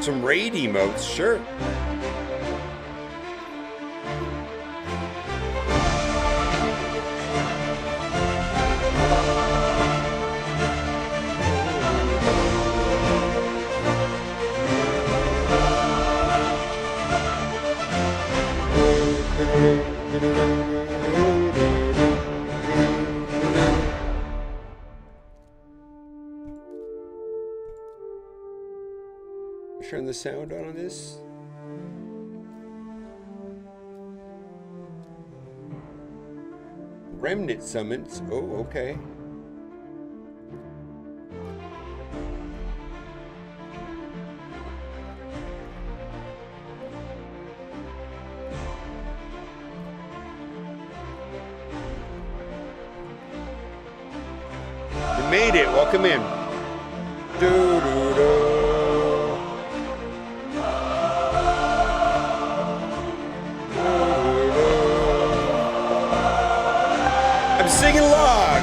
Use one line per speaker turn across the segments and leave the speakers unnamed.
Some raid emotes, sure. Turn the sound on this. Remnant summons. Oh, okay. You made it. Welcome in. Doo-doo-doo. I'm singing along.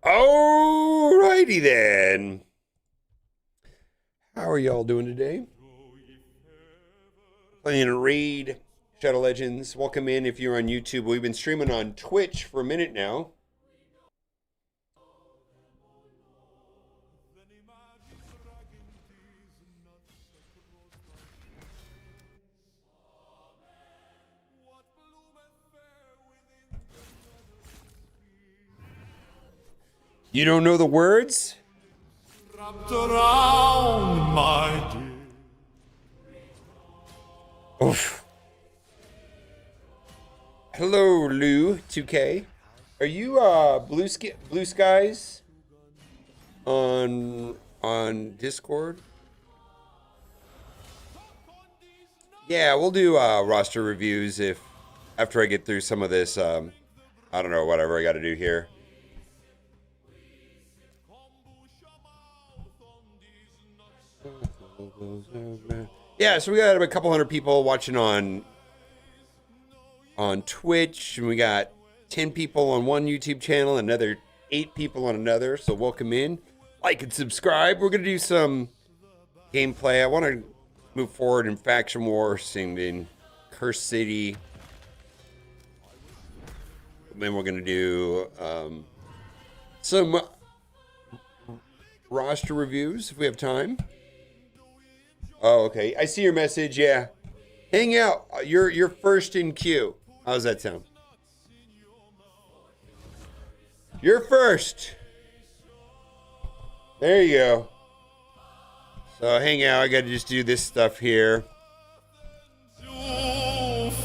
Alrighty then. How are y'all doing today? Playing a raid, Shadow Legends. Welcome in if you're on YouTube. We've been streaming on Twitch for a minute now. You don't know the words?
Wrapped around my dear.
Oof. Hello, Lou 2K. Are you Blue Skies on Discord? Yeah, we'll do roster reviews after I get through some of this. I don't know, whatever I got to do here. Yeah, so we got a couple hundred people watching on Twitch, and we got 10 people on one YouTube channel, another 8 people on another. So welcome in, like and subscribe. We're gonna do some gameplay. I want to move forward in Faction Wars and in Curse City. Then we're gonna do some roster reviews if we have time. Oh, okay. I see your message. Yeah. Hang out. You're first in queue. How's that sound? You're first. There you go. So hang out. I got to just do this stuff here.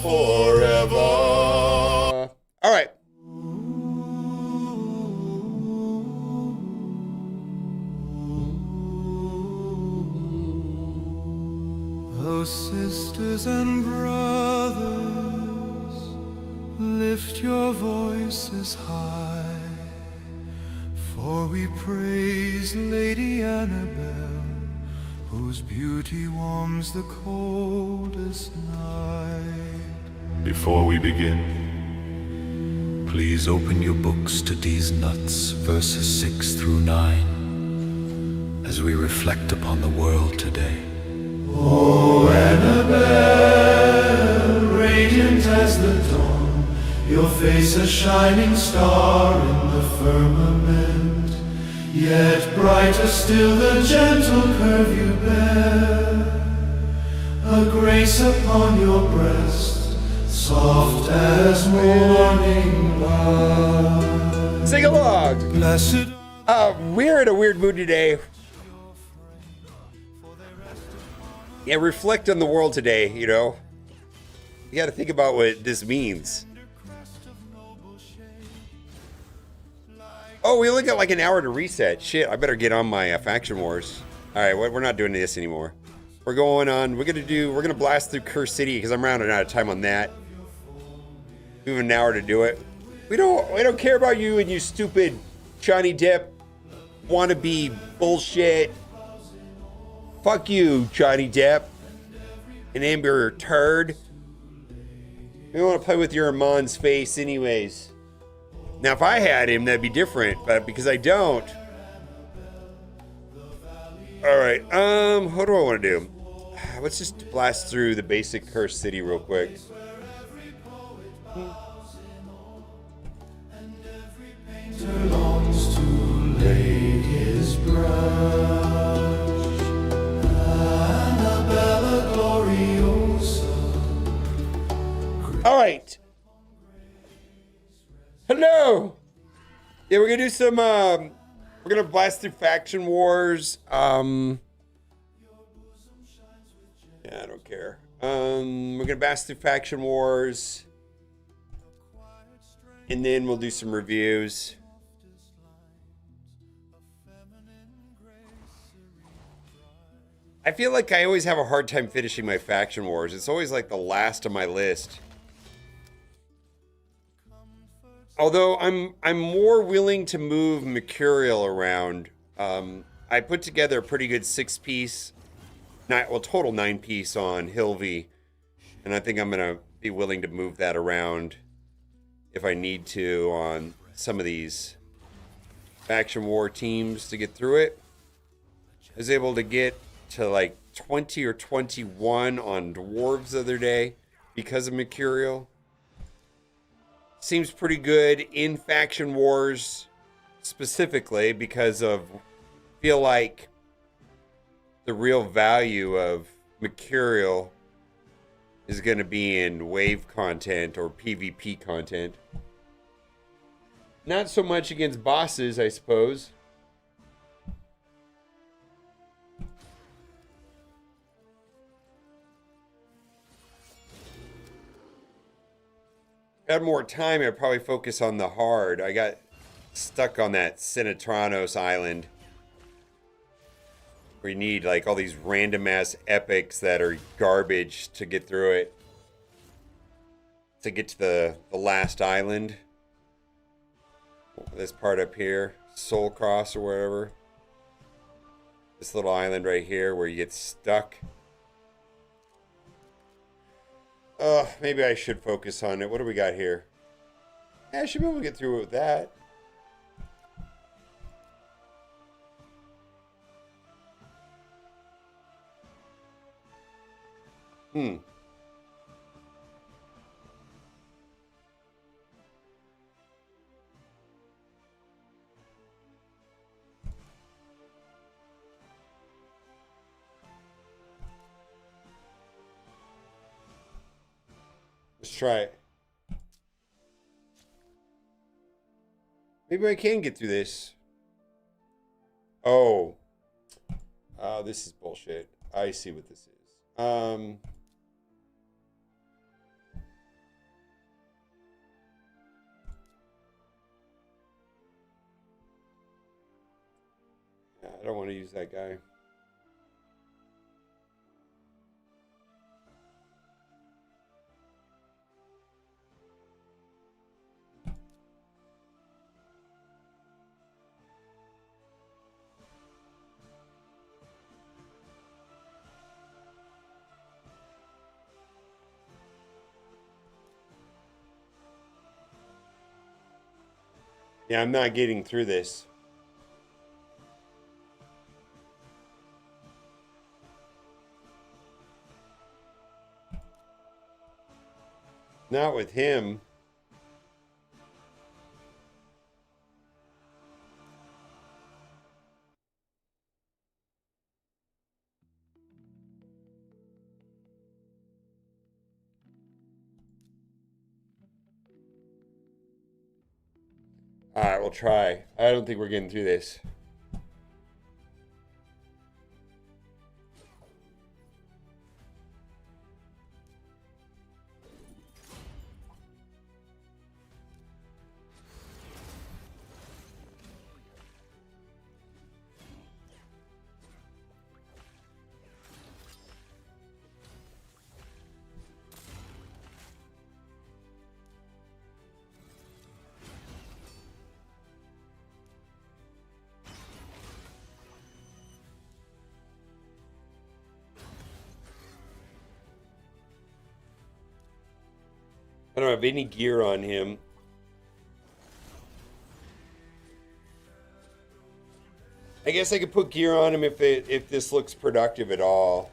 Forever. All right.
Oh, sisters and brothers, lift your voices high, for we praise Lady Annabelle, whose beauty warms the coldest night.
Before we begin, please open your books to these nuts, verses 6 through 9, as we reflect upon the world today.
Oh, Annabelle, radiant as the dawn, your face a shining star in the firmament, yet brighter still the gentle curve you bear, a grace upon your breast, soft as morning light.
Sing along.
Blessed.
We're in a weird mood today. Yeah, reflect on the world today, you know. You got to think about what this means. Oh, we only got like an hour to reset. Shit, I better get on my Faction Wars. All right, we're not doing this anymore. We're gonna blast through Curse City because I'm running out of time on that. We have an hour to do it. We don't care about you and you stupid Johnny Depp wannabe bullshit. Fuck you, Johnny Depp. An Amber Turd. We want to play with your Armand's face anyways. Now, if I had him, that'd be different, but because I don't. Alright, what do I want to do? Let's just blast through the basic Cursed City real quick.
longs to lay his brush. Annabella Gloriosa.
Alright. Hello! Yeah, we're gonna do some, we're gonna blast through Faction Wars. Yeah, I don't care. We're gonna blast through Faction Wars. And then we'll do some reviews. I feel like I always have a hard time finishing my Faction Wars. It's always like the last on my list. Although I'm more willing to move Mercurial around. I put together a pretty good 6-piece, total 9-piece on Hilvy, and I think I'm gonna be willing to move that around if I need to on some of these Faction War teams to get through it. I was able to get to like 20 or 21 on Dwarves the other day because of Mercurial. Seems pretty good in Faction Wars specifically because of, feel like the real value of Mercurial is going to be in wave content or PvP content. Not so much against bosses, I suppose. Had more time, I'd probably focus on the hard. I got stuck on that Sinatranos island where you need like all these random ass epics that are garbage to get through it. To get to the last island. This part up here, Soul Cross or whatever. This little island right here where you get stuck. Maybe I should focus on it. What do we got here? Yeah, I should be able to get through it with that. Let's try it. Maybe I can get through this. Oh. Oh, this is bullshit. I see what this is. I don't want to use that guy. Yeah, I'm not getting through this. Not with him. All right, we'll try. I don't think we're getting through this. I don't have any gear on him. I guess I could put gear on him if this looks productive at all.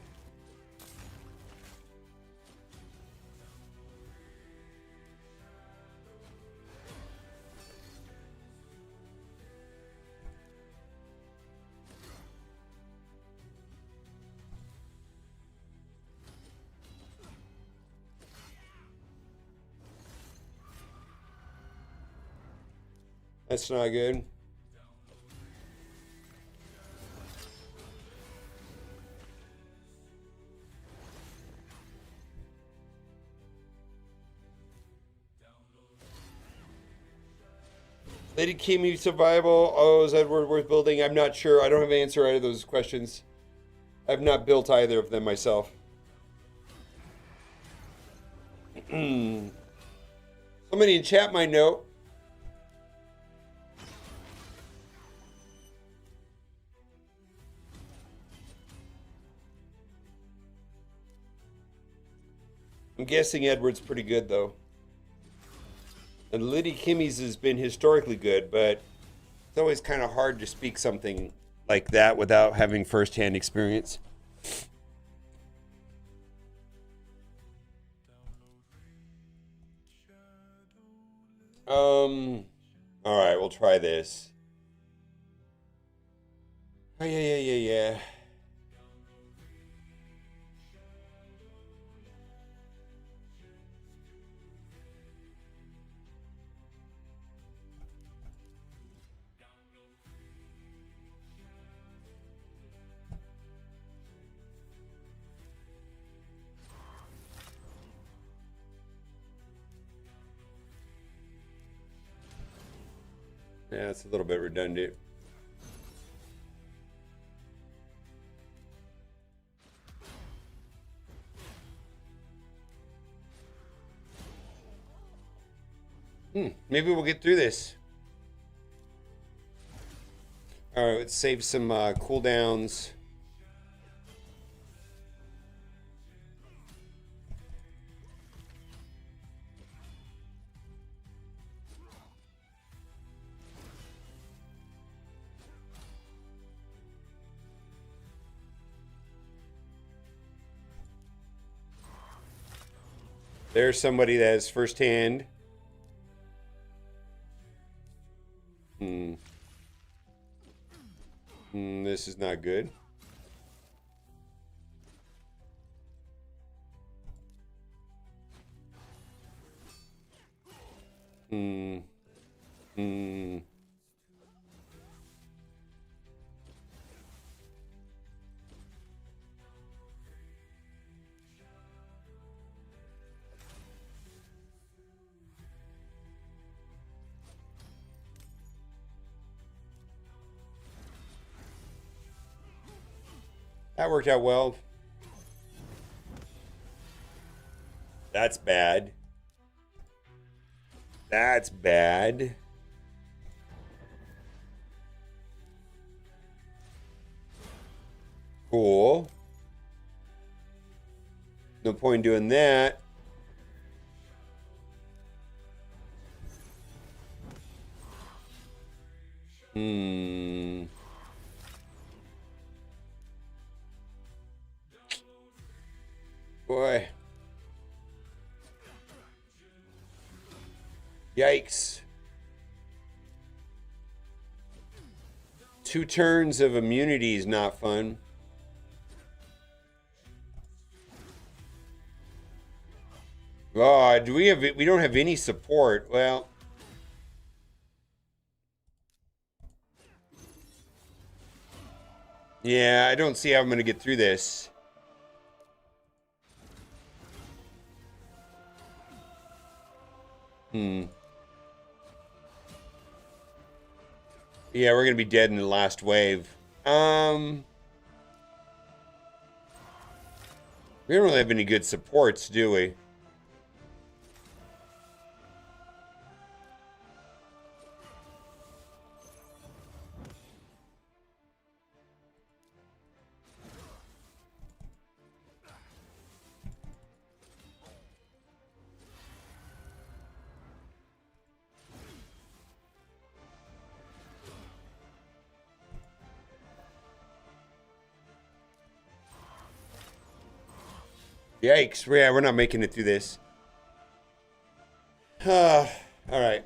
That's not good. Lady Kimi survival. Oh, is Edward worth building? I'm not sure. I don't have an answer to either of those questions. I've not built either of them myself. Somebody in chat might know. I'm guessing Edward's pretty good, though. And Lady Kimmy's has been historically good, but it's always kind of hard to speak something like that without having firsthand experience. All right, we'll try this. Oh, yeah. Yeah, it's a little bit redundant. Maybe we'll get through this. All right, let's save some cooldowns. There's somebody that has firsthand. This is not good. That worked out well. That's bad. That's bad. Cool. No point in doing that. Boy. Yikes. 2 turns of immunity is not fun. Oh, we don't have any support. Well, yeah, I don't see how I'm going to get through this. Yeah, we're going to be dead in the last wave. We don't really have any good supports, do we? Yikes. Yeah, we're not making it through this. All right.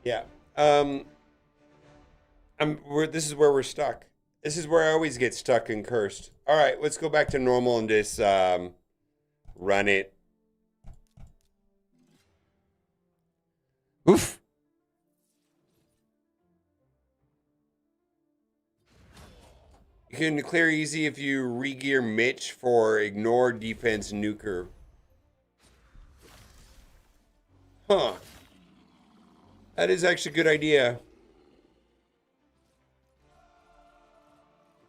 Yeah. This is where we're stuck. This is where I always get stuck and cursed. All right, let's go back to normal and just run it. Oof. You can clear easy if you regear Mitch for ignore defense nuker. Huh. That is actually a good idea.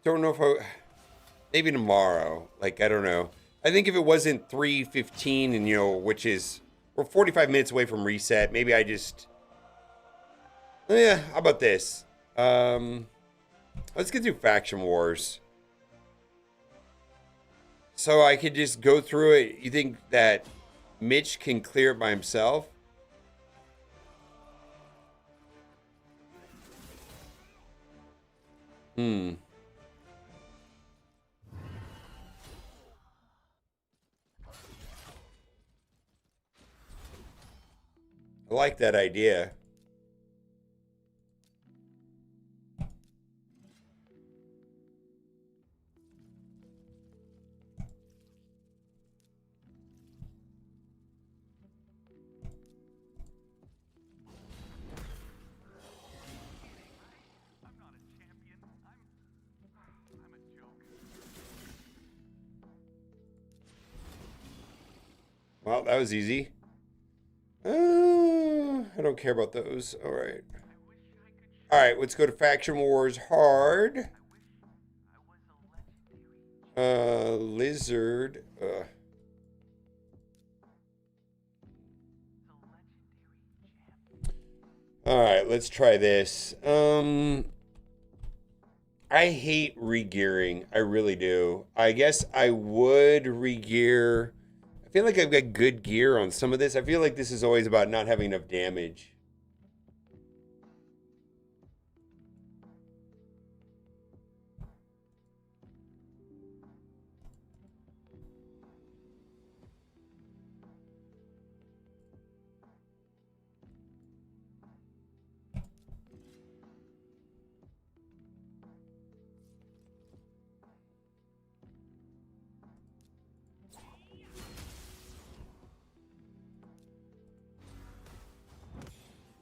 Don't know if I... Maybe tomorrow. Like, I don't know. I think if it wasn't 3:15 and, you know, which is... We're 45 minutes away from reset. Maybe I just... Yeah, how about this? Let's get through Faction Wars. So I could just go through it. You think that Mitch can clear it by himself? I like that idea. Well, that was easy. I don't care about those. All right. All right, let's go to Faction Wars Hard. Lizard. All right, let's try this. I hate regearing. I really do. I guess I would regear. I feel like I've got good gear on some of this. I feel like this is always about not having enough damage.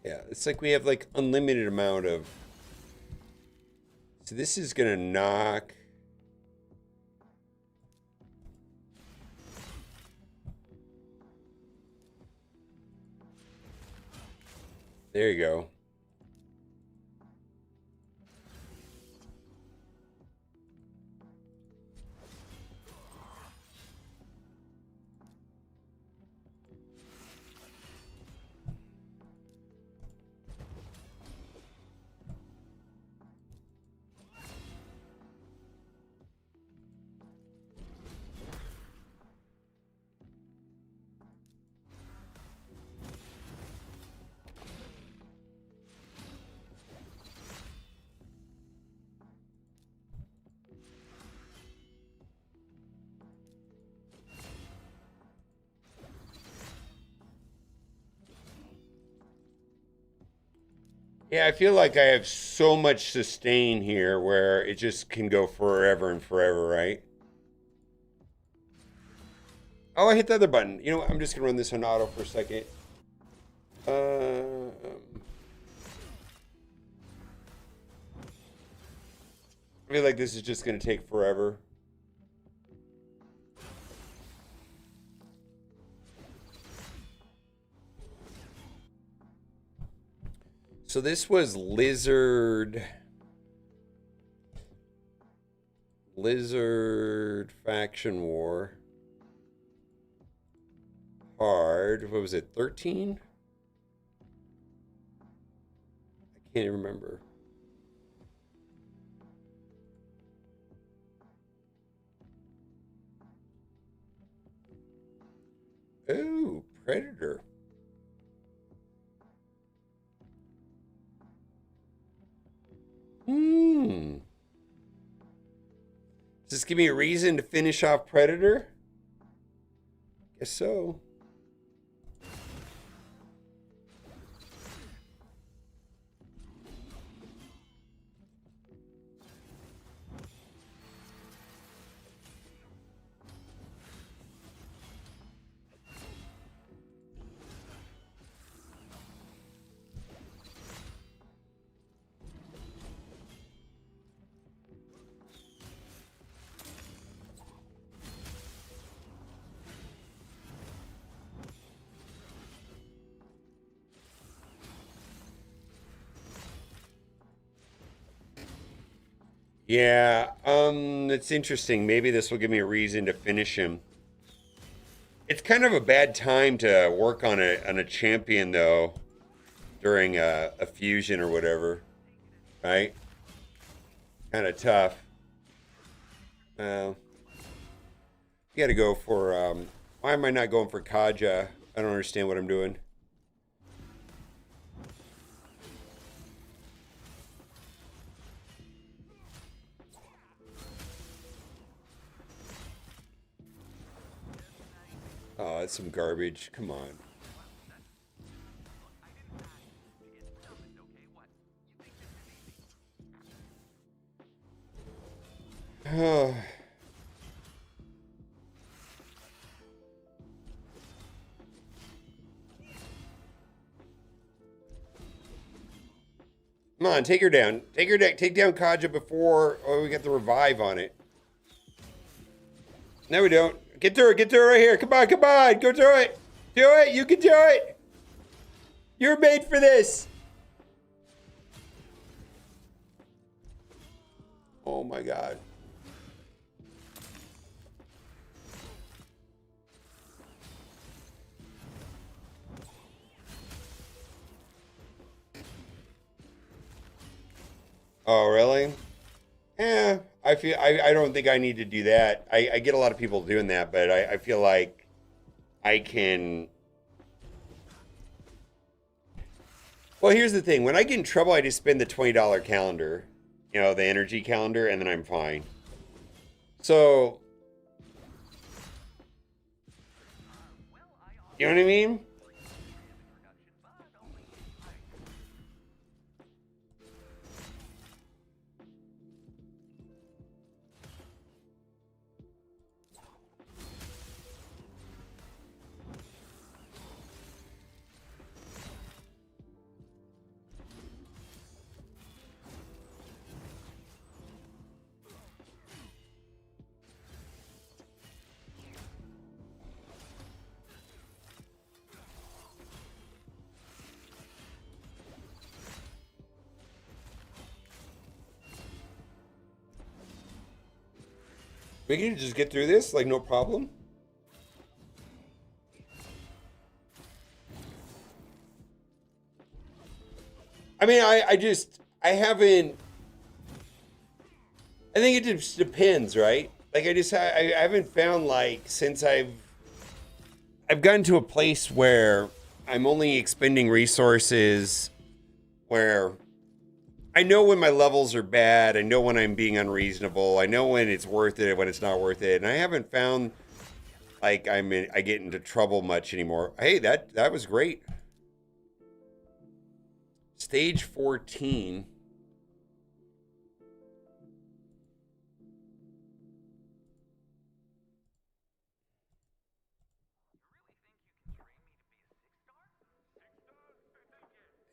Yeah, it's like we have like unlimited amount of. So this is gonna knock. There you go. Yeah, I feel like I have so much sustain here where it just can go forever and forever, right? Oh, I hit the other button. You know what? I'm just gonna run this on auto for a second. Um, I feel like this is just gonna take forever. So this was Lizard Faction War. Hard. What was it? 13? I can't even remember. Oh, Predator. Hmm. Does this give me a reason to finish off Predator? Guess so. Yeah, it's interesting. Maybe this will give me a reason to finish him. It's kind of a bad time to work on a champion though, during a fusion or whatever, right? Kind of tough. You got to go for. Why am I not going for Kaja? I don't understand what I'm doing. Oh, that's some garbage. Come on. Oh. Come on, take her down. Take her down. Take down Kaja before we get the revive on it. No, we don't. Get through it. Get through it right here. Come on, come on. Go through it. Do it. You can do it. You're made for this. Oh my God. Oh, really? Yeah, I don't think I need to do that. I get a lot of people doing that, but I feel like I can. Well, here's the thing. When I get in trouble, I just spend the $20 calendar, you know, the energy calendar, and then I'm fine. So, you know what I mean? We can just get through this, like, no problem. I mean, I haven't. I think it just depends, right? Like, I haven't found, like, since I've gotten to a place where I'm only expending resources where I know when my levels are bad. I know when I'm being unreasonable. I know when it's worth it, when it's not worth it. And I haven't found like I get into trouble much anymore. Hey, that was great. Stage 14.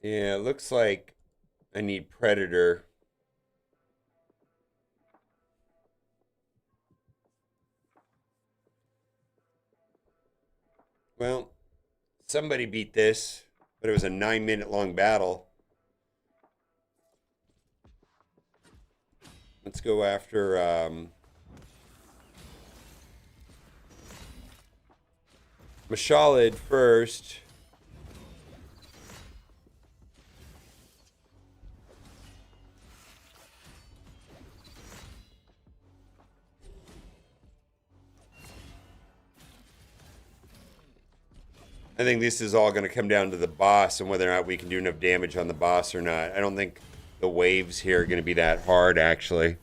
Yeah, it looks like I need Predator. Well, somebody beat this, but it was a 9-minute long battle. Let's go after Mashalid first. I think this is all going to come down to the boss and whether or not we can do enough damage on the boss or not. I don't think the waves here are going to be that hard, actually.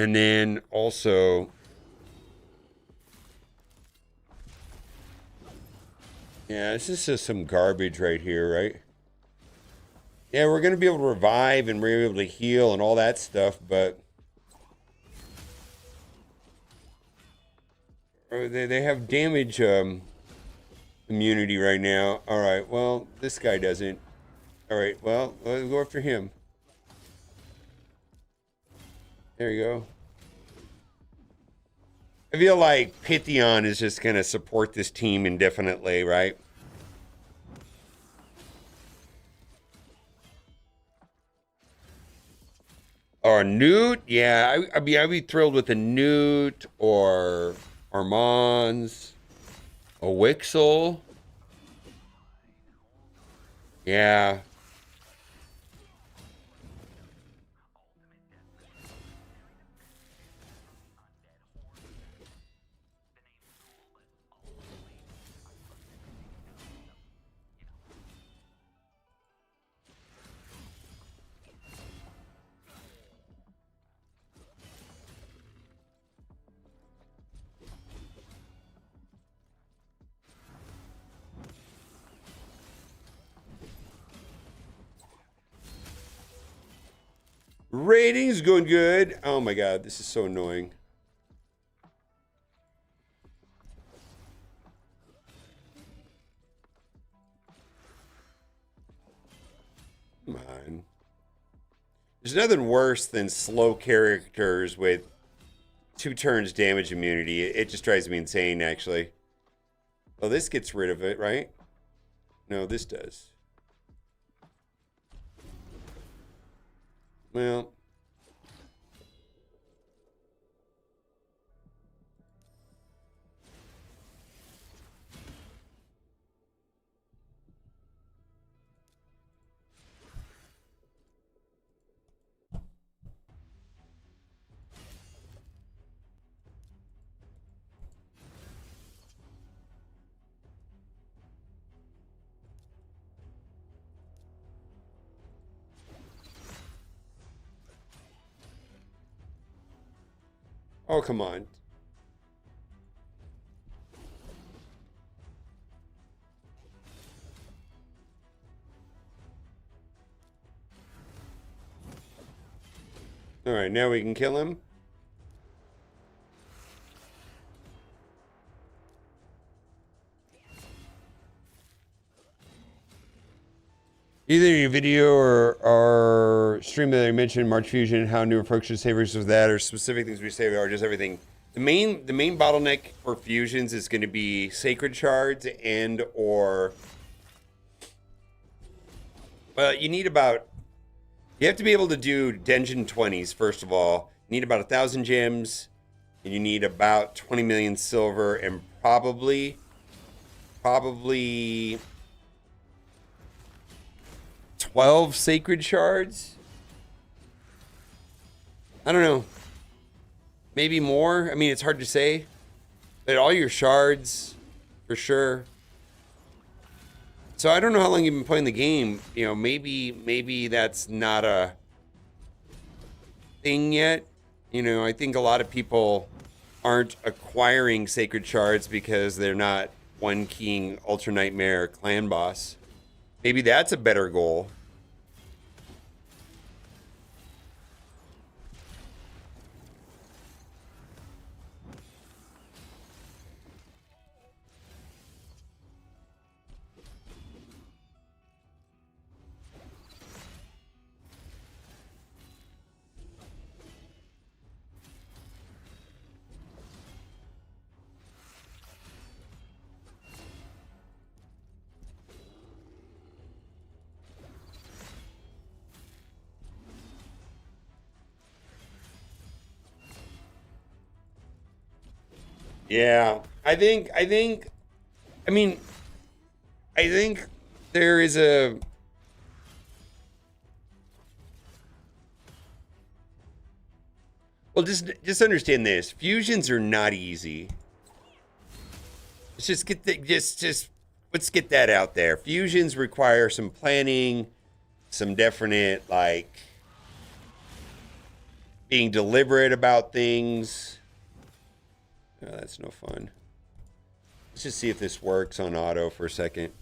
And then also, yeah, this is just some garbage right here, right? Yeah, we're going to be able to revive and we're able to heal and all that stuff, but they have damage immunity right now. All right, well, this guy doesn't. All right, well, let's go after him. There you go. I feel like Pythion is just going to support this team indefinitely, right? Or Newt, yeah, I'd be thrilled with a Newt or Armands, a Wixel. Yeah. Ratings going good. Oh my god, this is so annoying. Come on. There's nothing worse than slow characters with 2 turns damage immunity. It just drives me insane, actually. Oh, this gets rid of it, right? No, this does. Well. Oh, come on. All right, now we can kill him. Either your video or stream that I mentioned, March Fusion, how new approaches savers with that, or specific things we say, or just everything. The main bottleneck for fusions is going to be sacred shards and or. Well, you have to be able to do Denjin 20s first of all. You need about 1,000 gems, and you need about 20 million silver, and probably 12 sacred shards. I don't know. Maybe more. I mean, it's hard to say. But all your shards, for sure. So I don't know how long you've been playing the game. You know, maybe that's not a thing yet. You know, I think a lot of people aren't acquiring sacred shards because they're not one keying Ultra Nightmare clan boss. Maybe that's a better goal. Yeah, I think I mean I think there is a well just understand this. Fusions are not easy. Let's just get just let's get that out there. Fusions require some planning, some definite like being deliberate about things. Oh, that's no fun. Let's just see if this works on auto for a second.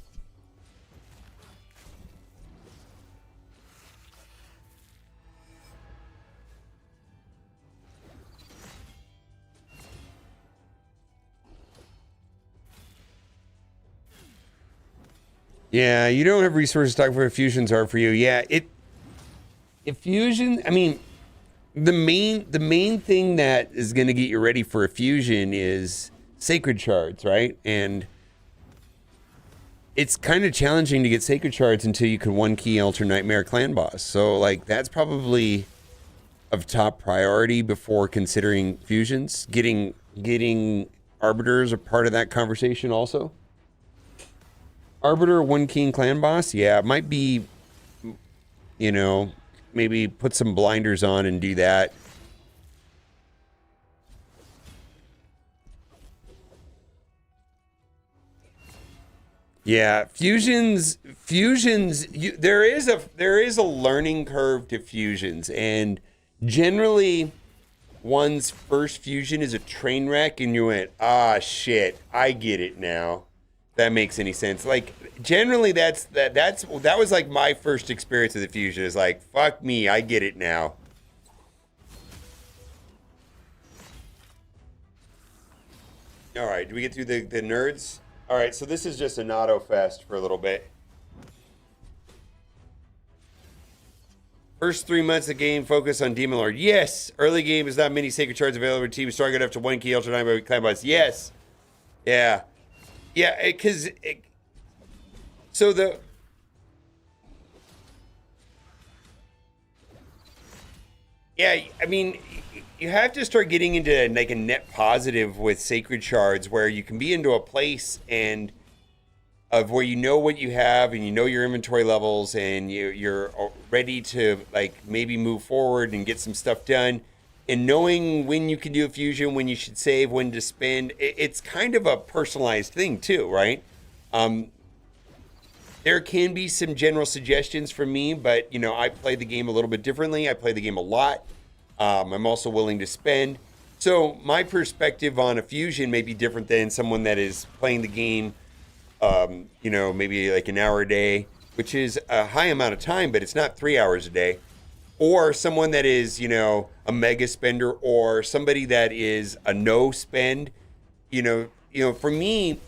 Yeah, you don't have resources to talk for fusions are for you. Yeah, if fusion, I mean, the main thing that is going to get you ready for a fusion is sacred shards, right? And it's kind of challenging to get sacred shards until you can one key Alter Nightmare clan boss. So like that's probably of top priority before considering fusions. Getting arbiters a part of that conversation also. Arbiter, one king clan boss, yeah, it might be, you know, maybe put some blinders on and do that. Yeah, fusions. There is a learning curve to fusions, and generally, one's first fusion is a train wreck, and you went, ah, shit, I get it now. That makes any sense. Like generally that was like my first experience of the fusion is like, fuck me, I get it now. All right, do we get through the nerds? All right, so this is just an auto fest for a little bit. First 3 months of the game focus on Demon Lord. Yes. Early game is not many sacred shards available to teams strong enough to one key Ultra 9 by clan boss. Yes. Yeah. Yeah, because so yeah, I mean, you have to start getting into like a net positive with sacred shards where you can be into a place and of where you know what you have and you know your inventory levels and you're ready to like maybe move forward and get some stuff done. And knowing when you can do a fusion, when you should save, when to spend, it's kind of a personalized thing too, right? There can be some general suggestions from me, but you know, I play the game a little bit differently. I play the game a lot. I'm also willing to spend. So my perspective on a fusion may be different than someone that is playing the game, you know, maybe like an hour a day, which is a high amount of time, but it's not 3 hours a day. Or someone that is, you know, a mega spender, or somebody that is a no spend. You know, for me,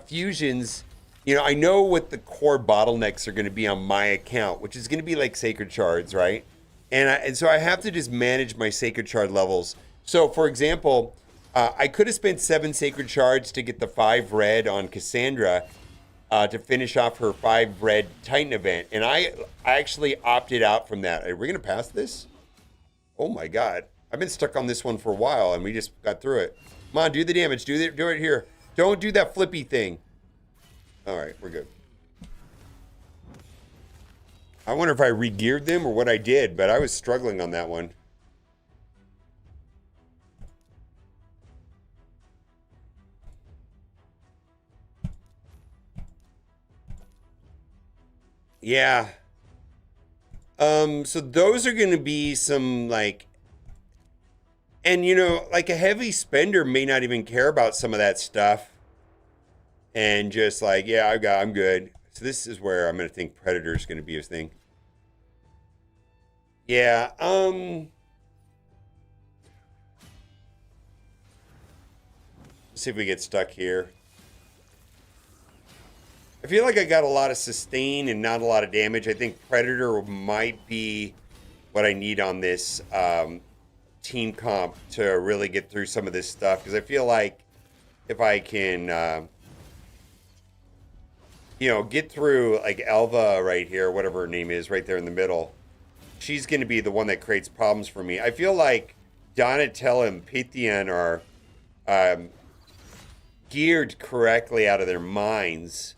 fusions, you know, I know what the core bottlenecks are going to be on my account, which is going to be like sacred shards, right? And so I have to just manage my sacred shard levels. So, for example, I could have spent 7 sacred shards to get the 5 red on Cassandra. To finish off her 5 red Titan event. And I actually opted out from that. Are we going to pass this? Oh my God. I've been stuck on this one for a while and we just got through it. Come on, do the damage. Do it here. Don't do that flippy thing. All right, we're good. I wonder if I re-geared them or what I did, but I was struggling on that one. Yeah. So those are going to be some like, and you know, like a heavy spender may not even care about some of that stuff. And just like, yeah, I'm good. So this is where I'm going to think Predator is going to be his thing. Yeah. Let's see if we get stuck here. I feel like I got a lot of sustain and not a lot of damage. I think Predator might be what I need on this team comp to really get through some of this stuff. Because I feel like if I can, you know, get through like Elva right here, whatever her name is, right there in the middle, she's going to be the one that creates problems for me. I feel like Donatello and Pythian are geared correctly out of their minds.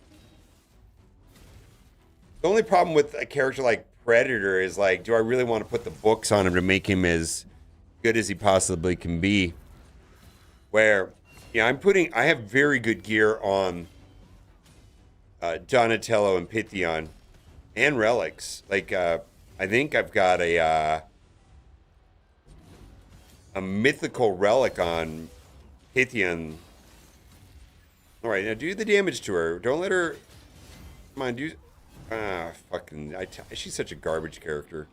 The only problem with a character like Predator is like, do I really want to put the books on him to make him as good as he possibly can be? Where, yeah, I have very good gear on Donatello and Pythian and Relics. Like, I think I've got a a mythical relic on Pythian. All right, now do the damage to her. Don't let her. Come on, do. Ah, fucking. She's such a garbage character.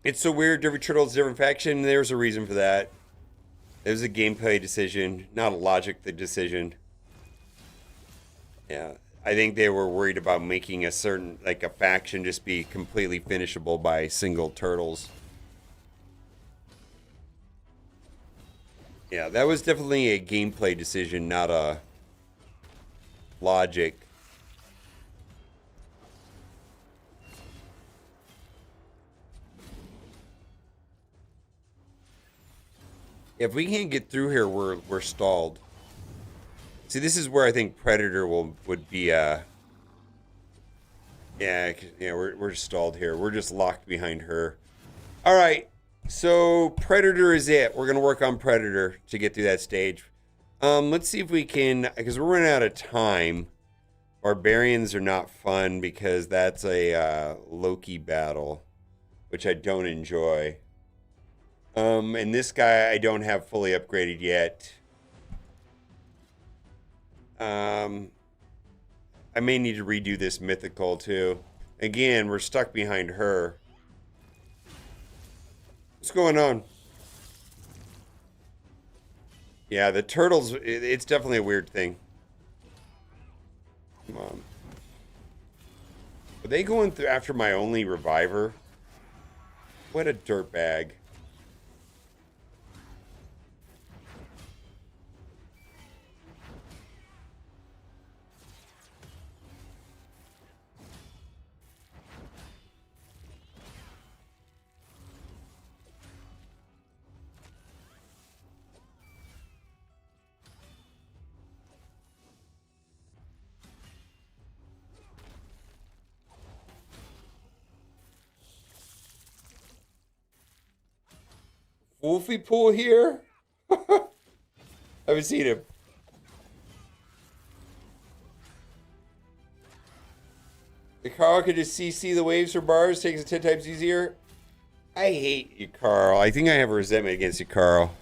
It's so weird. Every turtle's a different faction. There's a reason for that. It was a gameplay decision, not a logic decision. Yeah, I think they were worried about making a certain, like a faction just be completely finishable by single turtles. Yeah, that was definitely a gameplay decision, not a logic. If we can't get through here, we're stalled. See, this is where I think Predator would be. Yeah, we're stalled here. We're just locked behind her. All right, so Predator is it. We're gonna work on Predator to get through that stage. Let's see if we can, because we're running out of time. Barbarians are not fun because that's a Loki battle, which I don't enjoy. And this guy I don't have fully upgraded yet. I may need to redo this mythical too. Again, we're stuck behind her. What's going on? Yeah, the turtles, it's definitely a weird thing. Come on. Are they going through after my only reviver? What a dirtbag. Wolfie Pool here? I haven't seen him. The Carl could just CC the waves for bars, takes it 10 times easier. I hate you, Carl. I think I have a resentment against you, Carl.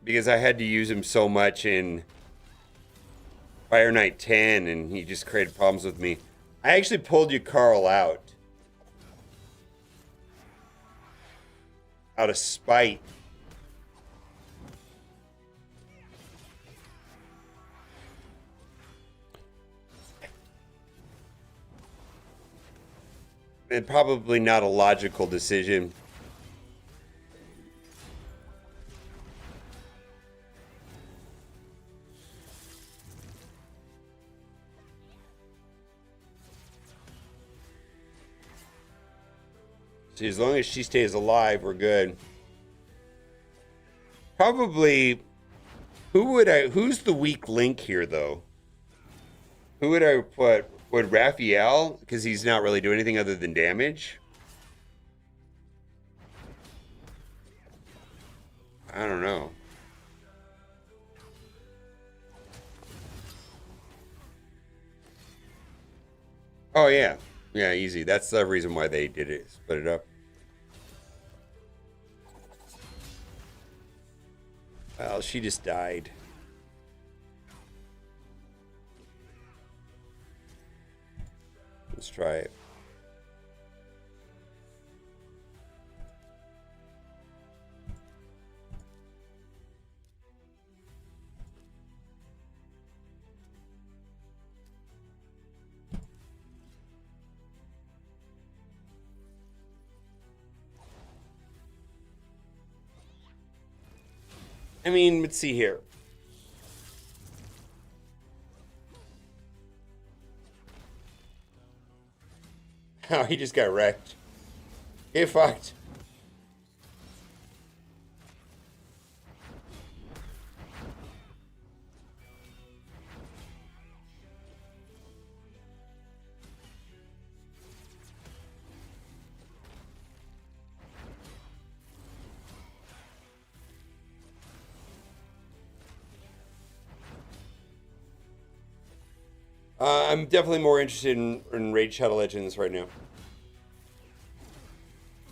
Because I had to use him so much in Fire Knight 10 and he just created problems with me. I actually pulled you, Carl, out of spite. And probably not a logical decision. See, as long as she stays alive, we're good. Probably, who's the weak link here, though? Who would I put? Would Raphael? Because he's not really doing anything other than damage. I don't know. Oh, yeah. Yeah, easy. That's the reason why they did it. Split it up. Well, she just died. Let's try it. I mean, let's see here. Oh, he just got wrecked. Get fucked. I'm definitely more interested in Raid Shadow Legends right now.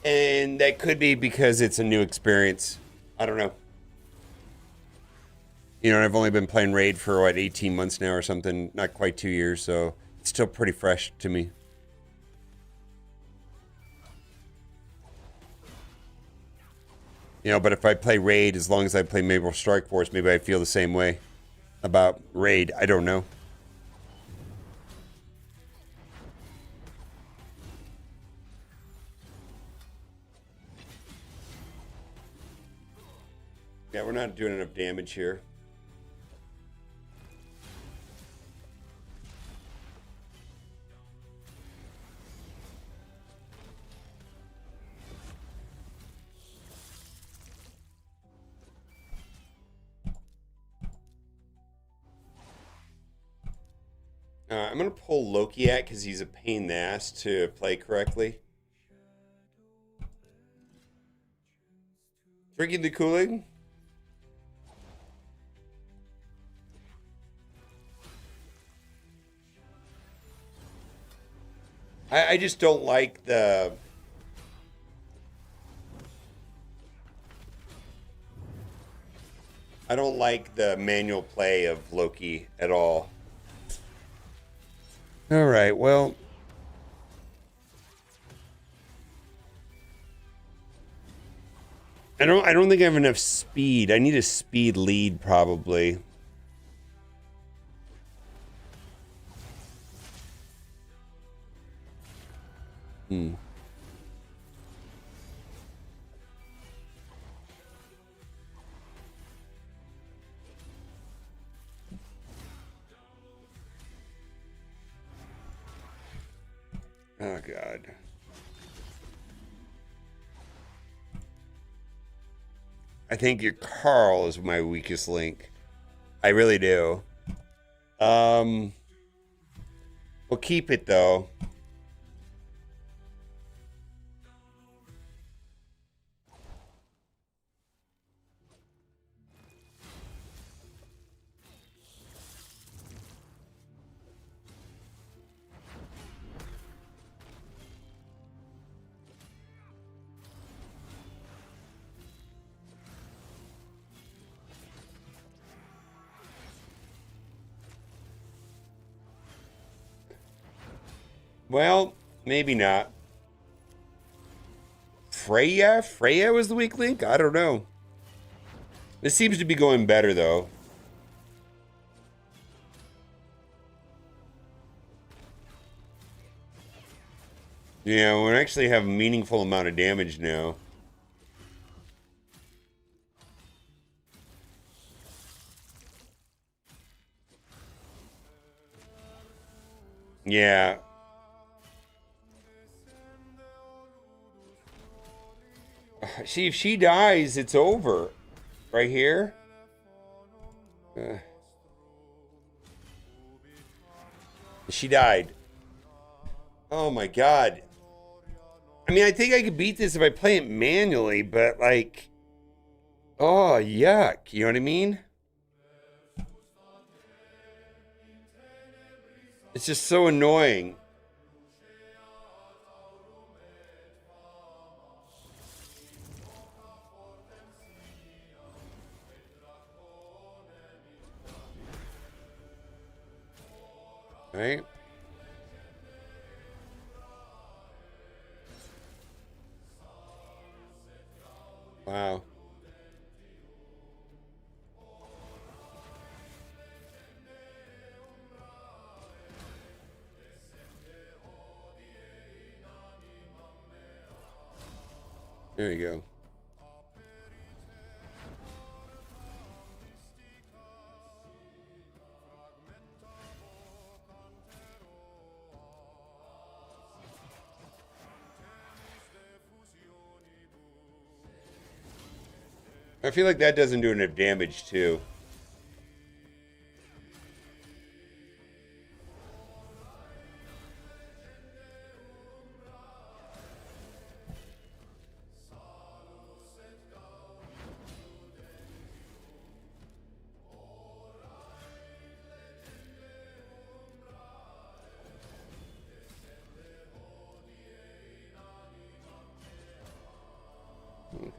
And that could be because it's a new experience. I don't know. You know, I've only been playing Raid for, what, 18 months now or something. Not quite 2 years, so it's still pretty fresh to me. You know, but if I play Raid, as long as I play Marvel Strike Force, maybe I feel the same way about Raid. I don't know. Yeah, we're not doing enough damage here. I'm going to pull Loki out because he's a pain in the ass to play correctly. Drinking the Kool-Aid? I just don't like the... I don't like the manual play of Loki at all. All right, well... I don't think I have enough speed. I need a speed lead, probably. Hmm. Oh, God. I think your Carl is my weakest link. I really do. We'll keep it, though. Well, maybe not. Freya? Freya was the weak link? I don't know. This seems to be going better, though. Yeah, we actually have a meaningful amount of damage now. Yeah. See, if she dies, it's over. Right here. She died. Oh my God. I mean, I think I could beat this if I play it manually, but like... Oh, yuck. You know what I mean? It's just so annoying. Right? Wow. There you go. I feel like that doesn't do enough damage, too.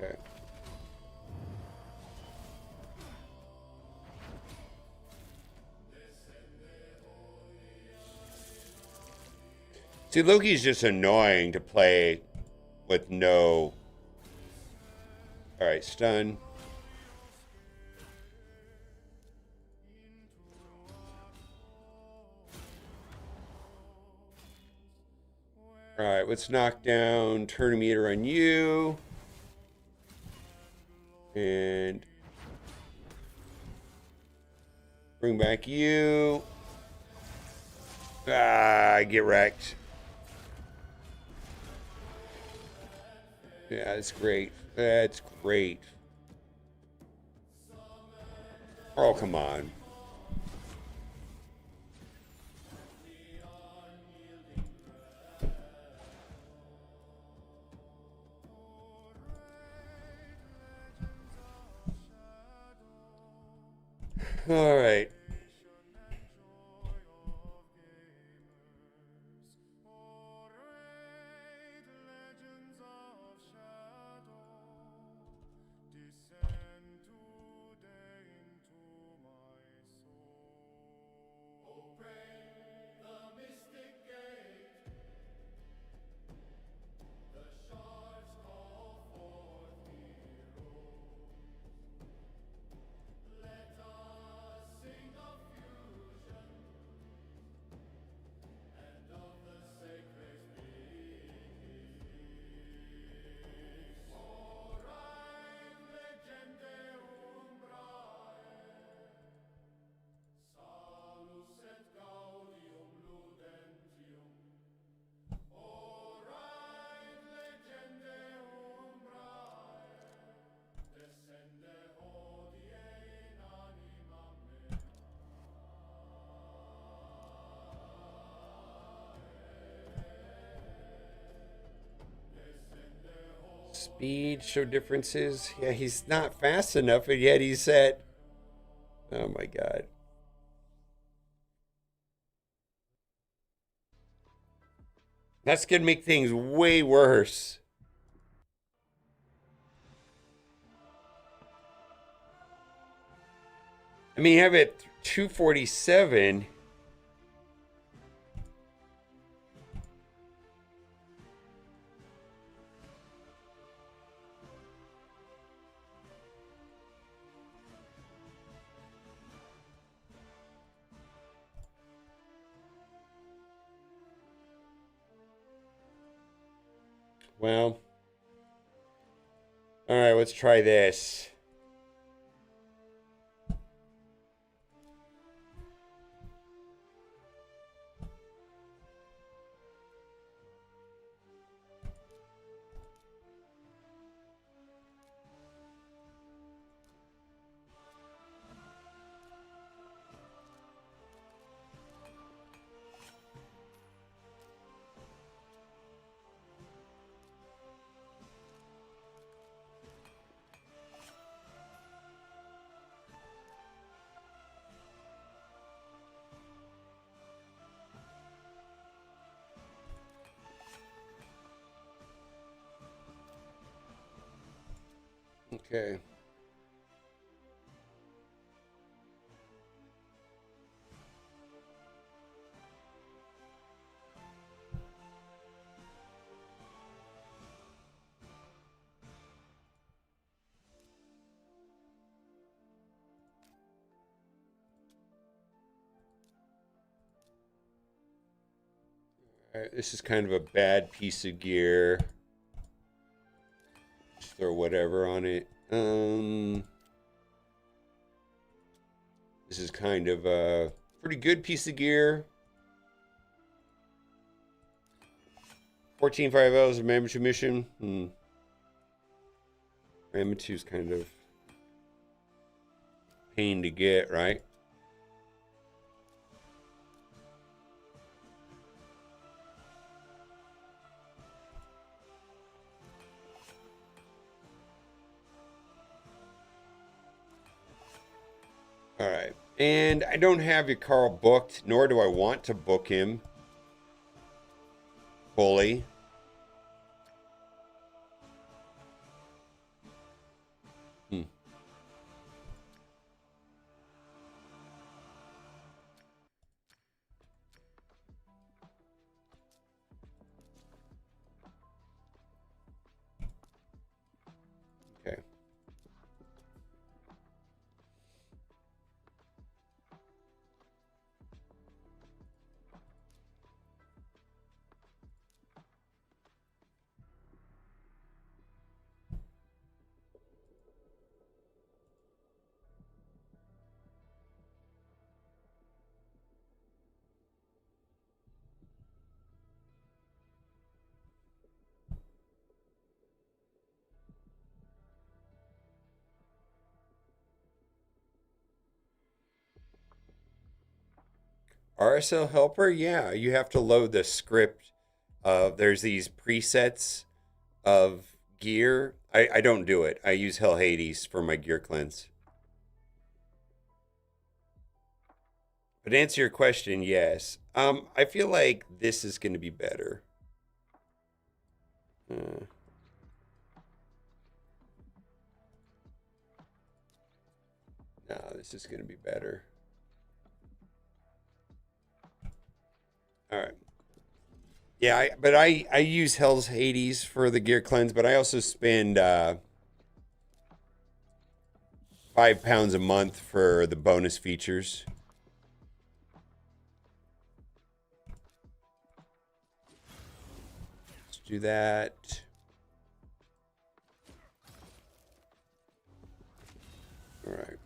Okay. See, Loki's just annoying to play with no... Alright, stun. Alright, let's knock down Turnimeter on you. And bring back you. Ah, get wrecked. Yeah, that's great. That's great. Oh, come on. All right. Speed, show differences. Yeah, he's not fast enough, and yet he's at... Oh my god. That's gonna make things way worse. I mean, you have it 247. Well, all right, let's try this. Okay. All right, this is kind of a bad piece of gear. Just throw whatever on it. This is kind of a pretty good piece of gear. 14 5Ls of Mammoth mission. Mammoth's kind of pain to get, right? All right. And I don't have your Carl booked, nor do I want to book him fully. RSL helper, yeah, you have to load the script of there's these presets of gear. I don't do it. I use Hell Hades for my gear cleanse. But to answer your question, yes. I feel like this is going to be better. No, this is going to be better. All right. Yeah, but I use Hell's Hades for the gear cleanse, but I also spend £5 a month for the bonus features. Let's do that. All right.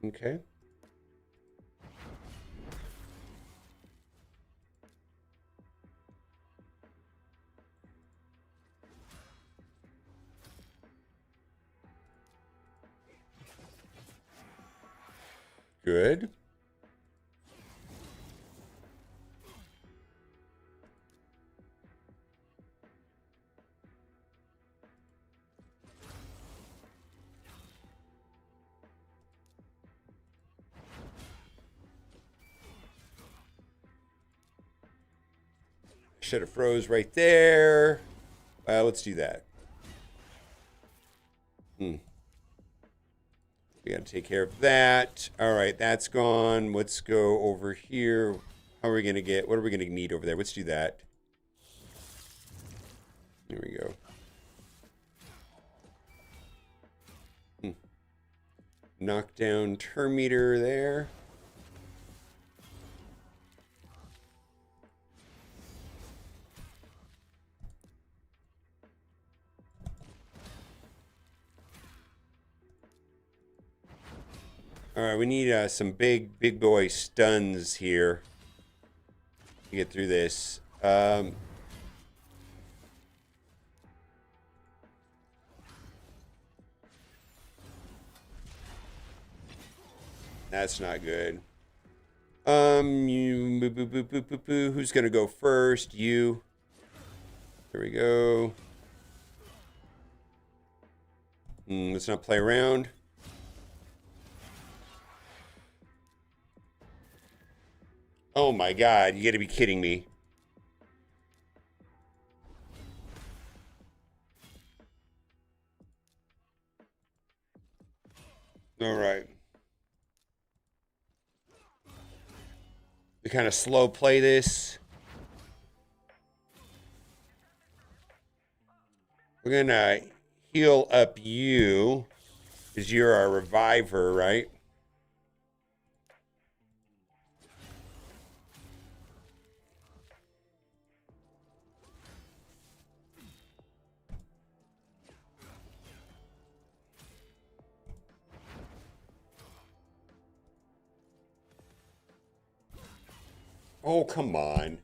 Okay. Good. Should have froze right there. Let's do that. We got to take care of that. All right, that's gone. Let's go over here. How are we going to get, what are we going to need over there? Let's do that. There we go. Knock down turn meter there. All right, we need some big boy stuns here to get through this. That's not good. Who's gonna go first? You. There we go. Let's not play around. Oh my God, you gotta be kidding me. All right. We kind of slow play this. We're gonna heal up you, because you're our reviver, right? Oh, come on.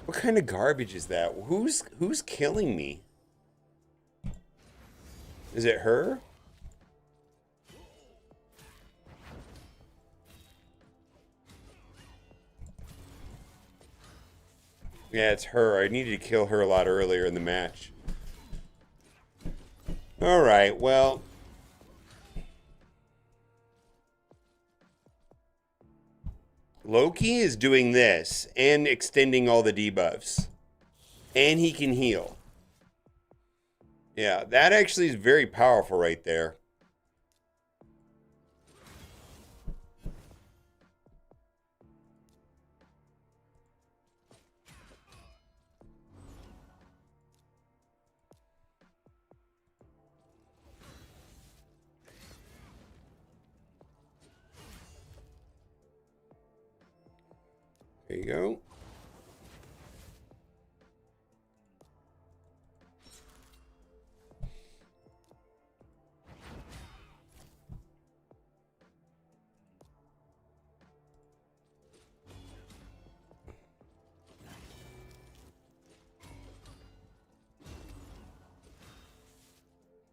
What kind of garbage is that? Who's killing me? Is it her? Yeah, it's her. I needed to kill her a lot earlier in the match. All right, well. Loki is doing this and extending all the debuffs. And he can heal. Yeah, that actually is very powerful right there. There you go.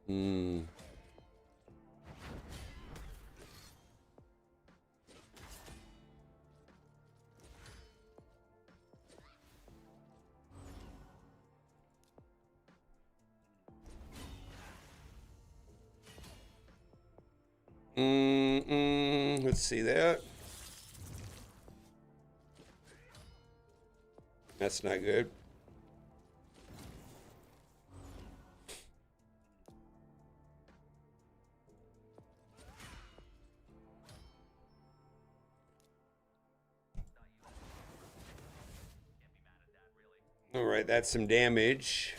Hmm. Let's see that. That's not good. All right, that's some damage.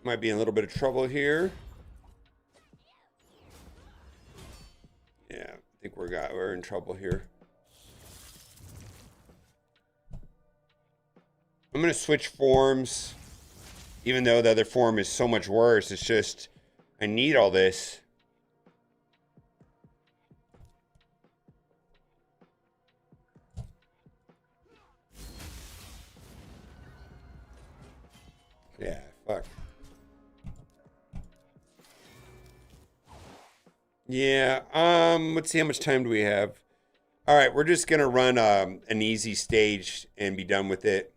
Might be in a little bit of trouble here. Yeah, I think we're in trouble here. I'm gonna switch forms, even though the other form is so much worse. It's just I need all this. Yeah, fuck. Yeah, let's see how much time do we have. All right, we're just gonna run an easy stage and be done with it.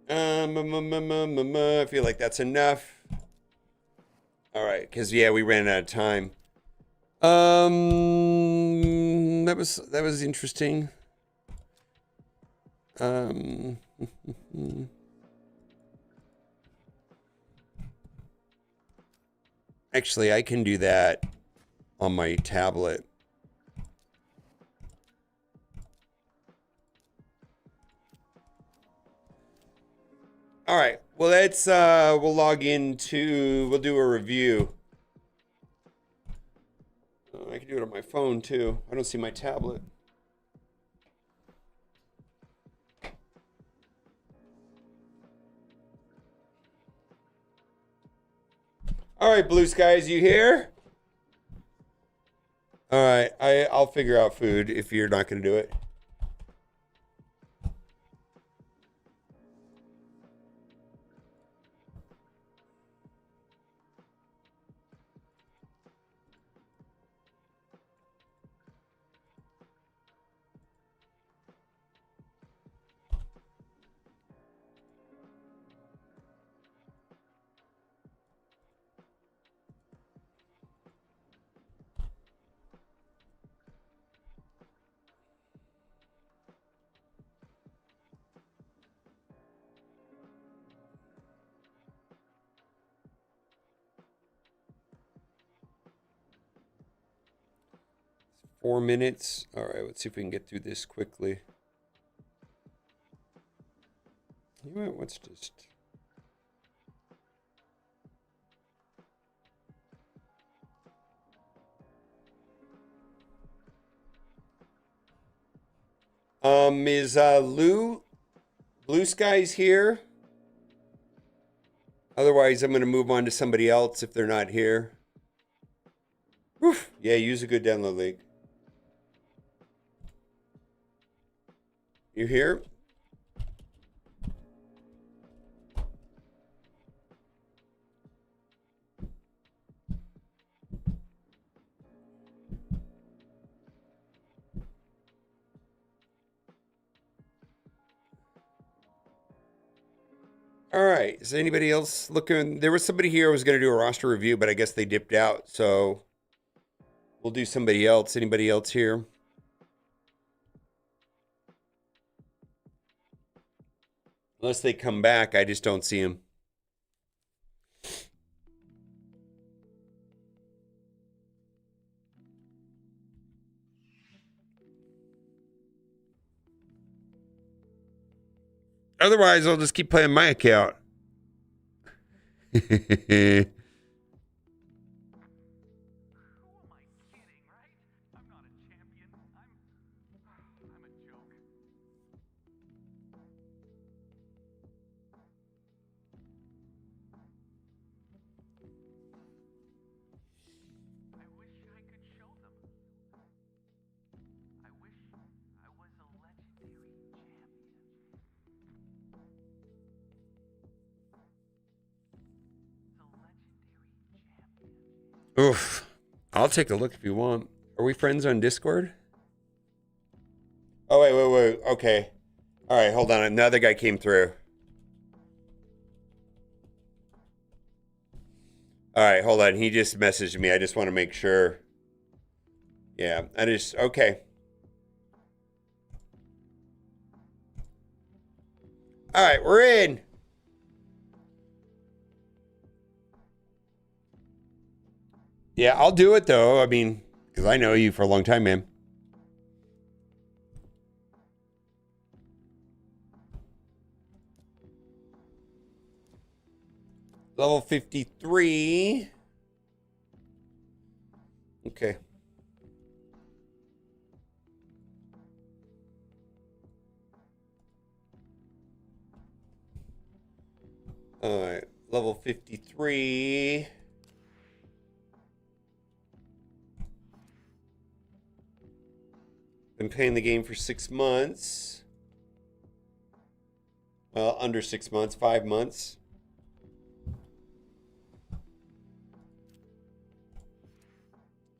I feel like that's enough. All right, because yeah, we ran out of time. That was interesting. Actually, I can do that on my tablet. All right. Well, let's we'll log into. We'll do a review. I can do it on my phone too. I don't see my tablet. All right, Blue Skies, you here? All right, I'll figure out food if you're not going to do it. Four minutes. All right, let's see if we can get through this quickly. You know what? Let's just. Is Blue Skies here? Otherwise, I'm going to move on to somebody else if they're not here. Woof. Yeah, use a good download link. You here? All right. Is anybody else looking? There was somebody here who was going to do a roster review, but I guess they dipped out. So we'll do somebody else. Anybody else here? Unless they come back, I just don't see them. Otherwise, I'll just keep playing my account. Oof. I'll take a look if you want. Are we friends on Discord? Oh, wait. Okay. All right, hold on. Another guy came through. All right, hold on. He just messaged me. I just want to make sure. Yeah, okay. All right, we're in. Yeah, I'll do it though. I mean, because I know you for a long time, man. Level 53. Okay. All right, level 53. Been playing the game for 6 months. Well, under 6 months, 5 months.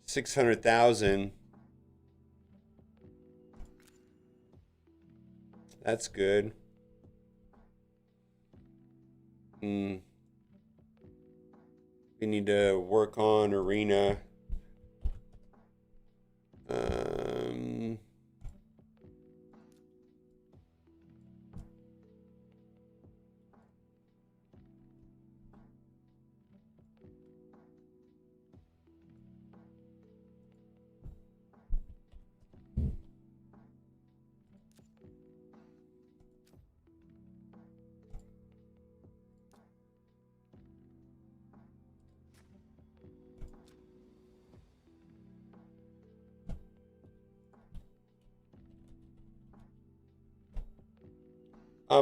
$600,000. That's good. We need to work on arena.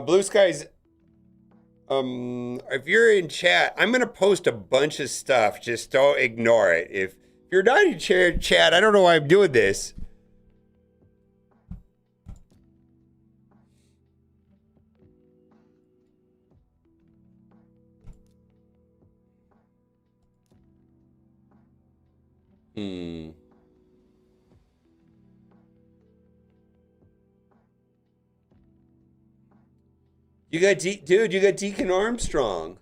Blue Skies, if you're in chat, I'm gonna post a bunch of stuff. Just don't ignore it. If you're not in chat, I don't know why I'm doing this. You got dude, you got Deacon Armstrong.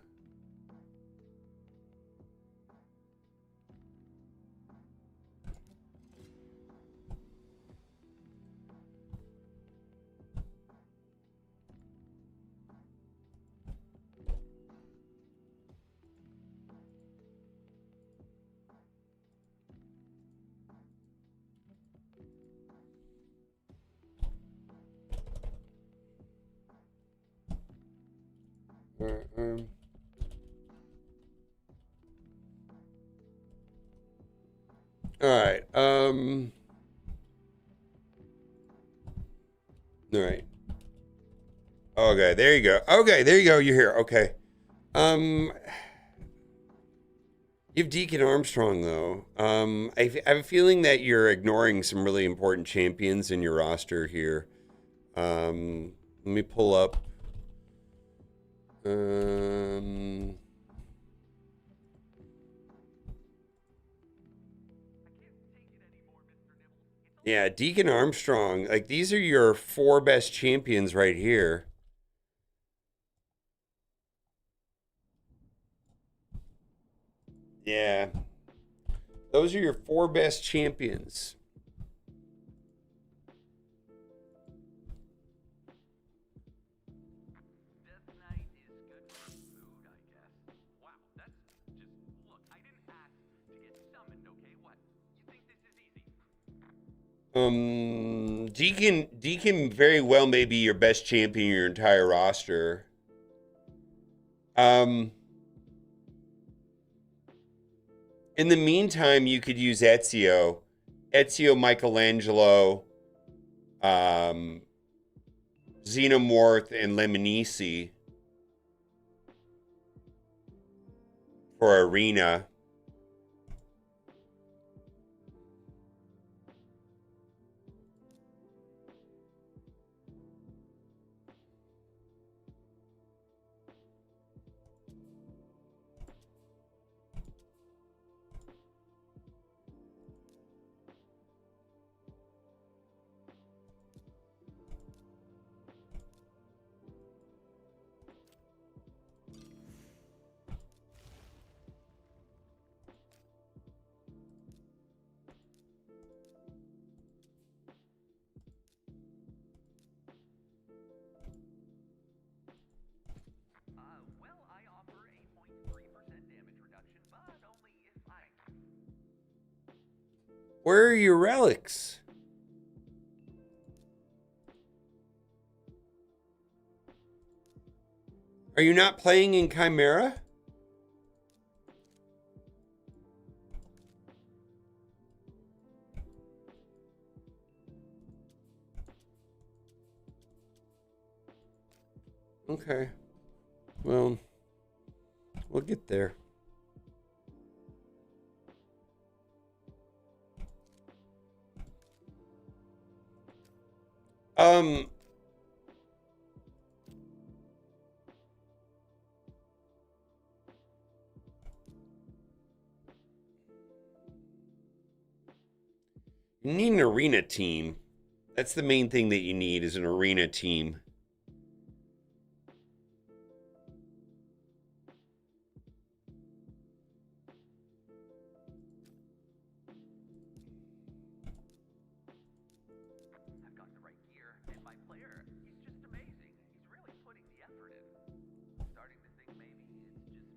All right. All right. Okay, there you go. Okay, there you go. You're here. Okay. You have Deacon Armstrong though. I have a feeling that you're ignoring some really important champions in your roster here. Let me pull up. Yeah, Deacon Armstrong. Like, these are your 4 best champions right here. Yeah. Those are your 4 best champions. Deacon very well may be your best champion in your entire roster. In the meantime, you could use Ezio, Michelangelo, Xenomorph, and Lemonisi for Arena. Where are your relics? Are you not playing in Chimera? Okay. Well, we'll get there. You need an arena team. That's the main thing that you need is an arena team.
I've got the right gear, and my player, he's just amazing. He's really putting the effort in. Starting to think maybe it's just me.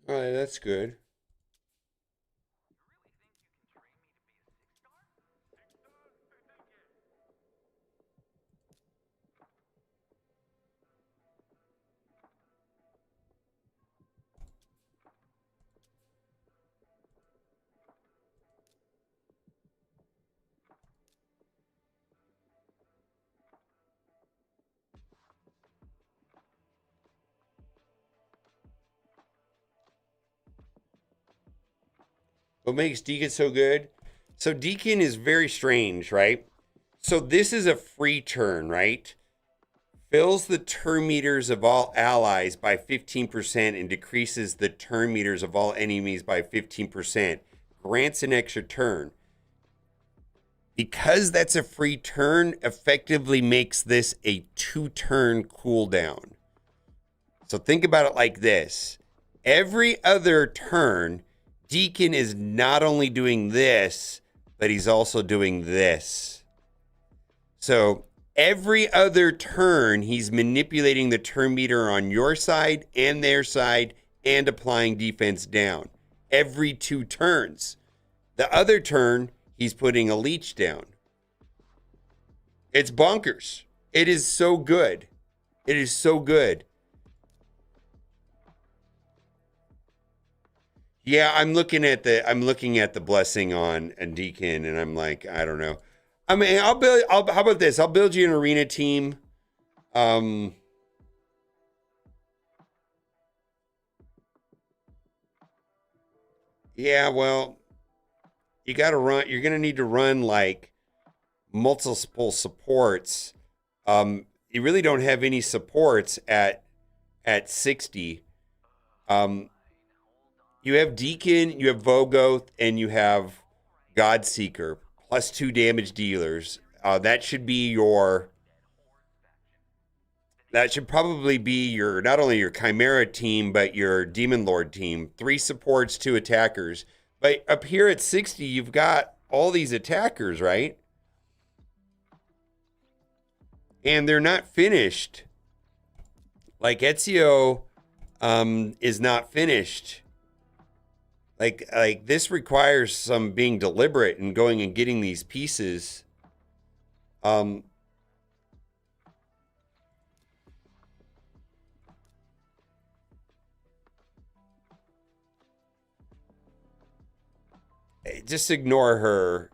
All right, that's good. What makes Deacon so good? So Deacon is very strange, right? So this is a free turn, right? Fills the turn meters of all allies by 15% and decreases the turn meters of all enemies by 15%. Grants an extra turn. Because that's a free turn, effectively makes this a 2-turn cooldown. So think about it like this. Every other turn, Deacon is not only doing this, but he's also doing this. So every other turn, he's manipulating the turn meter on your side and their side and applying defense down. Every 2 turns. The other turn, he's putting a leech down. It's bonkers. It is so good. It is so good. Yeah, I'm looking at the blessing on a Deacon, and I'm like, I don't know. I mean, how about this? I'll build you an arena team. Yeah, well, you're gonna need to run like multiple supports. You really don't have any supports at 60. You have Deacon, you have Vogoth, and you have Godseeker, plus 2 damage dealers. That should probably be your, not only your Chimera team, but your Demon Lord team. 3 supports, 2 attackers. But up here at 60, you've got all these attackers, right? And they're not finished. Like Ezio is not finished. Like this requires some being deliberate and going and getting these pieces. Um, just ignore her.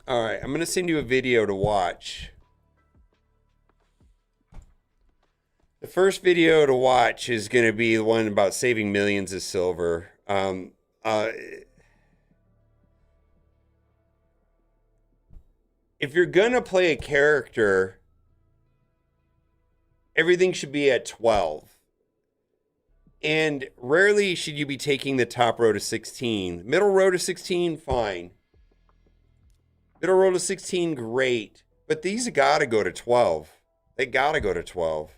All right, I'm going to send you a video to watch. The first video to watch is going to be the one about saving millions of silver. If you're going to play a character, everything should be at 12. And rarely should you be taking the top row to 16. Middle row to 16, fine. Middle row to 16, great. But these got to go to 12. They got to go to 12.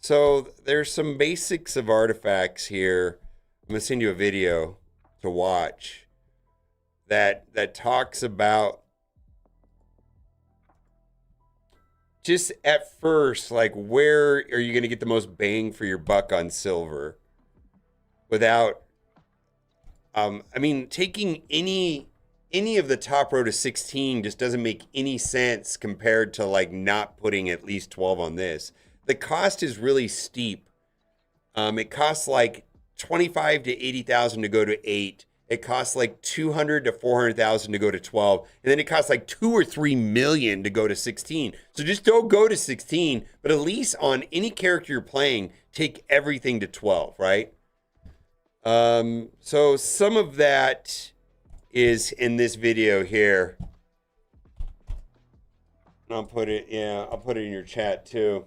So there's some basics of artifacts here. I'm going to send you a video to watch that talks about just at first, like, where are you going to get the most bang for your buck on silver without, I mean, taking any of the top row to 16 just doesn't make any sense compared to like not putting at least 12 on this. The cost is really steep. It costs like 25 to 80,000 to go to 8. It costs like 200 to 400,000 to go to 12, and then it costs like 2 or 3 million to go to 16. So just don't go to 16, but at least on any character you're playing, take everything to 12, right? So some of that is in this video here. And I'll put it in your chat too.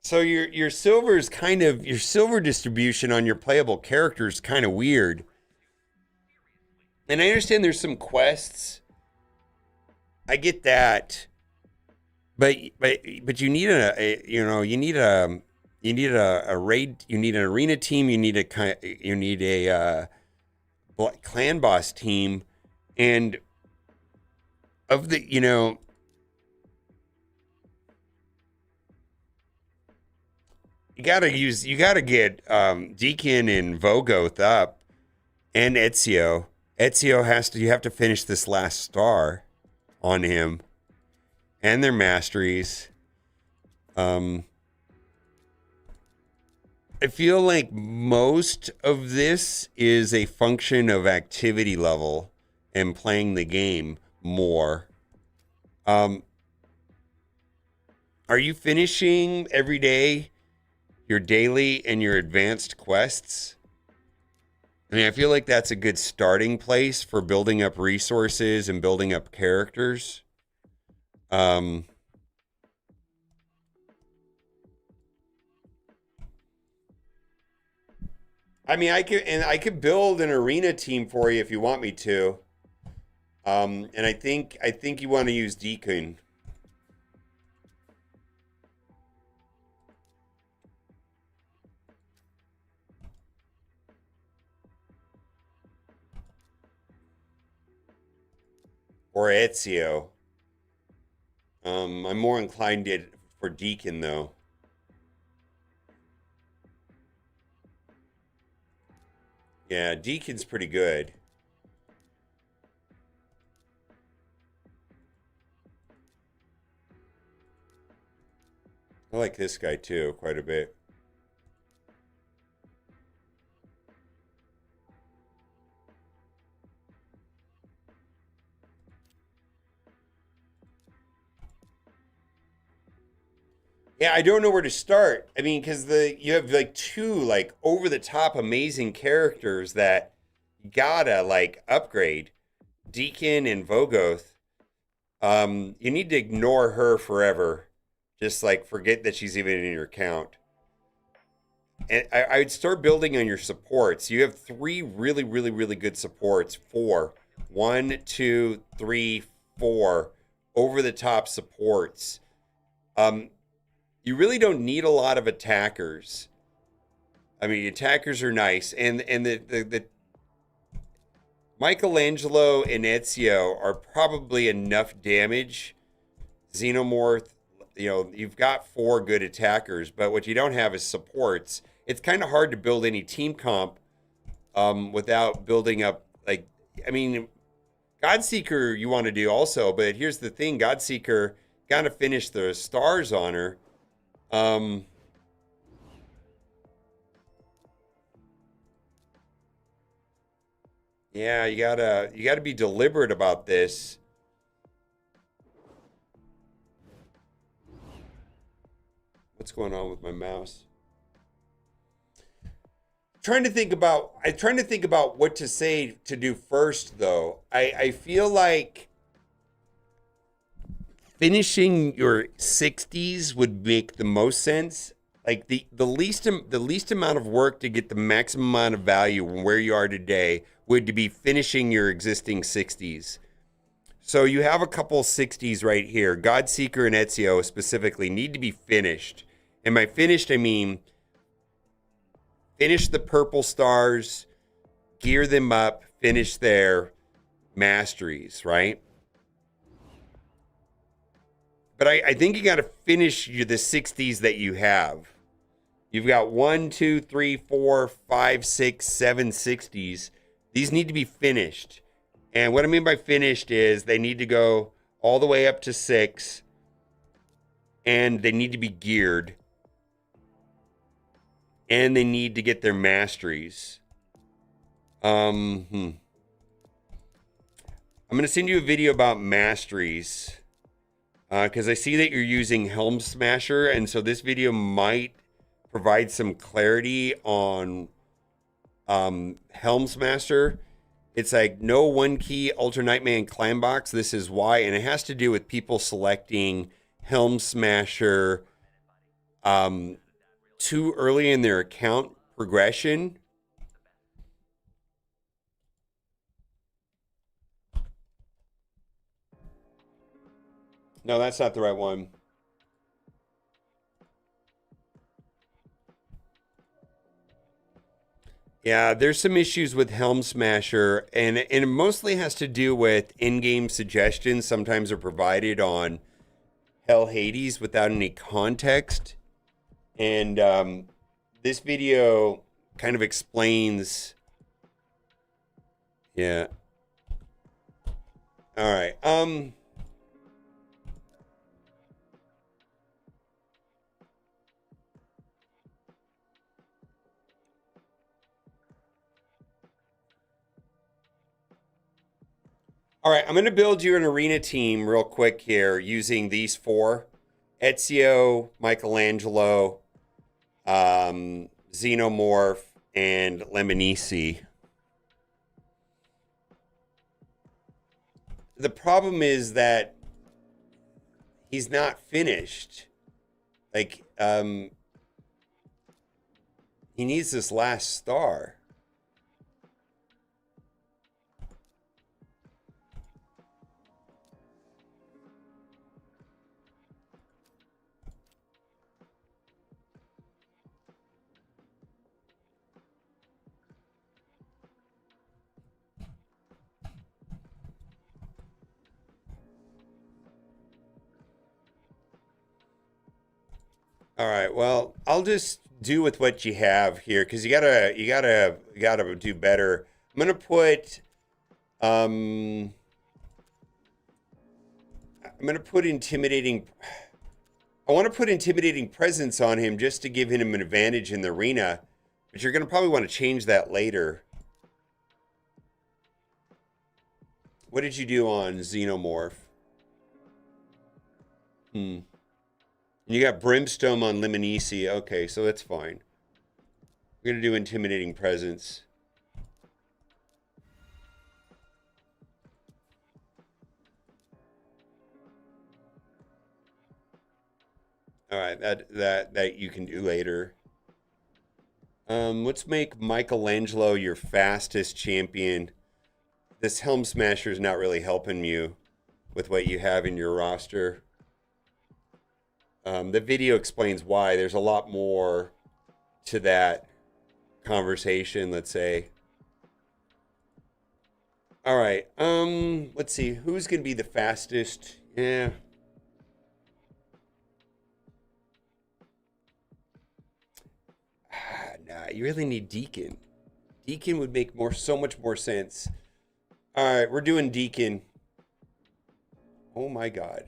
So your silver is kind of, your silver distribution on your playable character is kind of weird. And I understand there's some quests. I get that. But you need a raid, you need an arena team, you need a clan boss team, and of the, you gotta get Deacon and Vogoth up, and Ezio. You have to finish this last star on him, and their masteries. I feel like most of this is a function of activity level and playing the game more. Are you finishing every day your daily and your advanced quests? I mean, I feel like that's a good starting place for building up resources and building up characters. I mean, I could build an arena team for you if you want me to. And I think you want to use Deacon. Or Ezio. I'm more inclined for Deacon though. Yeah, Deacon's pretty good. I like this guy too, quite a bit. Yeah, I don't know where to start. I mean, because you have like two like over the top amazing characters that you gotta like upgrade, Deacon and Vogoth. You need to ignore her forever. Just like forget that she's even in your count. And I would start building on your supports. You have 3 really, really, really good supports. 4. 1, 2, 3, 4 over the top supports. You really don't need a lot of attackers. I mean, attackers are nice, and the Michelangelo and Ezio are probably enough damage. Xenomorph, you've got 4 good attackers, but what you don't have is supports. It's kind of hard to build any team comp without building up, like, I mean, Godseeker you want to do also, but here's the thing, Godseeker got to finish the stars on her. Yeah, you gotta be deliberate about this. What's going on with my mouse? I'm trying to think about what to say to do first, though. I feel like finishing your 60s would make the most sense. Like the least amount of work to get the maximum amount of value from where you are today would be finishing your existing 60s. So you have a couple 60s right here. Godseeker and Ezio specifically need to be finished. And by finished, I mean finish the purple stars, gear them up, finish their masteries, right? But I think you got to finish the 60s that you have. You've got 1, 2, 3, 4, 5, 6, 7 60s. These need to be finished. And what I mean by finished is they need to go all the way up to 6. And they need to be geared. And they need to get their masteries. I'm going to send you a video about masteries. Because I see that you're using Helm Smasher, and so this video might provide some clarity on Helm Smasher. It's like no one key Ultra Nightman clan box. This is why, and it has to do with people selecting Helm Smasher too early in their account progression. No, that's not the right one. Yeah, there's some issues with Helm Smasher, and it mostly has to do with in-game suggestions. Sometimes are provided on Hell Hades without any context. And this video kind of explains. Yeah. All right. All right, I'm going to build you an arena team real quick here using these 4. Ezio, Michelangelo, Xenomorph, and Lemonici. The problem is that he's not finished. Like, he needs this last star. All right. Well, I'll just do with what you have here because you gotta do better. I'm gonna put I'm gonna put intimidating. I want to put intimidating presence on him just to give him an advantage in the arena, but you're gonna probably want to change that later. What did you do on Xenomorph? You got Brimstone on Lemonici. Okay, so that's fine. We're going to do intimidating presence. All right, that you can do later. Let's make Michelangelo your fastest champion. This Helm Smasher is not really helping you with what you have in your roster. The video explains why. There's a lot more to that conversation, let's say. All right. Let's see. Who's going to be the fastest? Yeah. You really need Deacon. Deacon would make so much more sense. All right, we're doing Deacon. Oh my God.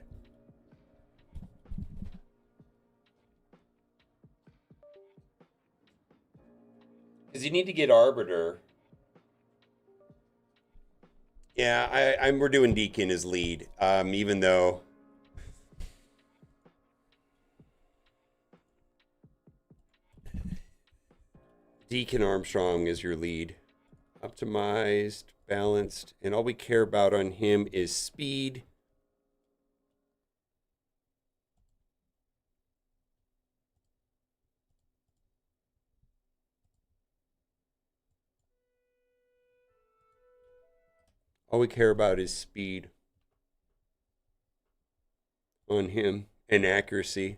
Because you need to get Arbiter. Yeah, we're doing Deacon as lead. Even though Deacon Armstrong is your lead. Optimized, balanced, and all we care about on him is speed. All we care about is speed on him and accuracy.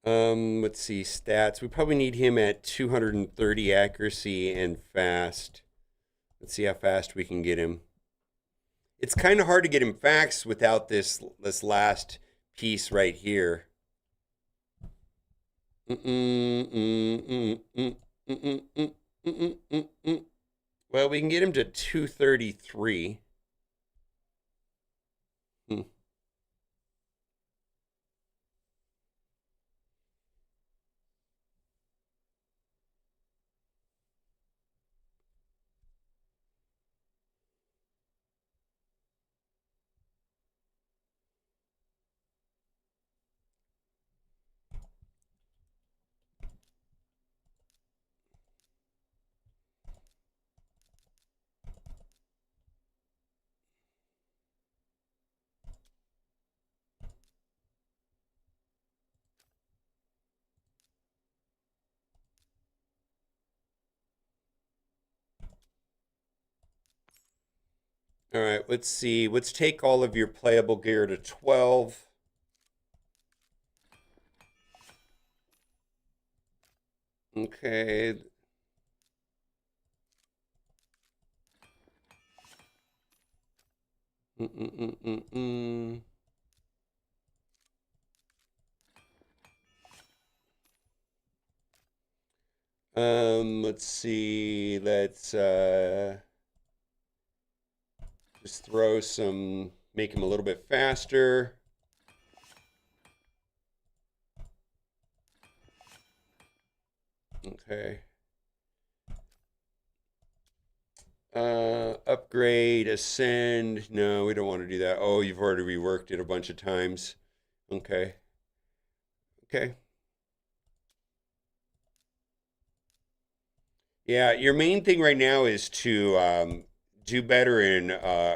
Let's see, stats. We probably need him at 230 accuracy and fast. Let's see how fast we can get him. It's kind of hard to get him fast without this last piece right here. Well, we can get him to 233. All right, let's see. Let's take all of your playable gear to 12. Okay. Let's see. Let's just throw some, make him a little bit faster. Okay. Upgrade, ascend. No, we don't want to do that. Oh, you've already reworked it a bunch of times. Okay. Okay. Yeah, your main thing right now is to do better in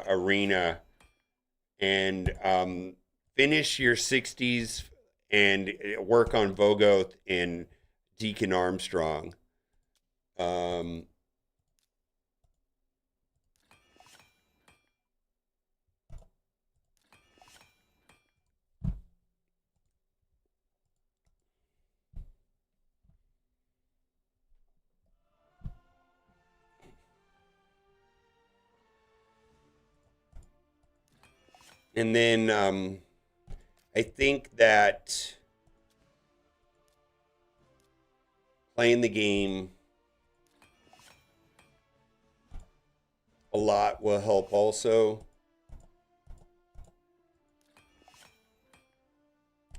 arena and finish your 60s and work on Vogoth and Deacon Armstrong. And then I think that playing the game a lot will help also.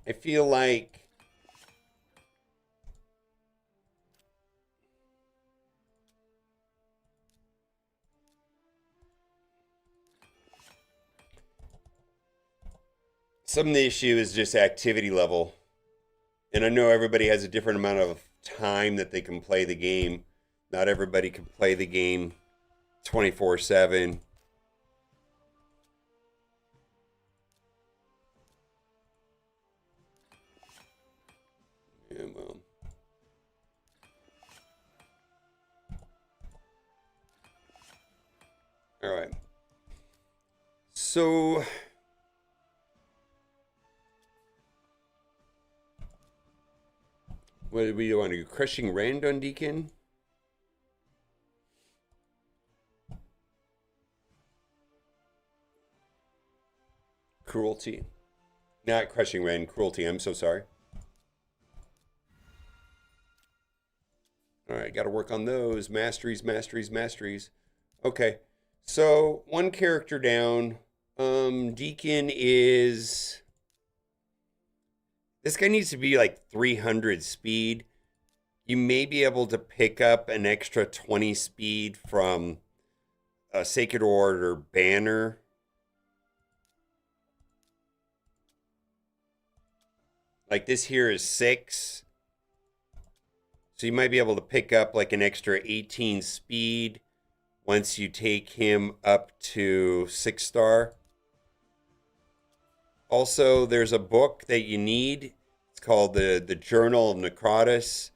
I feel like some of the issue is just activity level. And I know everybody has a different amount of time that they can play the game. Not everybody can play the game 24/7. Yeah, well. All right. So what do we want to do? Crushing Rend on Deacon? Cruelty. Not Crushing Rend, Cruelty. I'm so sorry. All right, got to work on those. Masteries, masteries, masteries. Okay, so one character down. Deacon is... This guy needs to be like 300 speed. You may be able to pick up an extra 20 speed from a Sacred Order banner. Like this here is 6. So you might be able to pick up like an extra 18 speed once you take him up to 6-star. Also, there's a book that you need. It's called the Journal of Necrotus.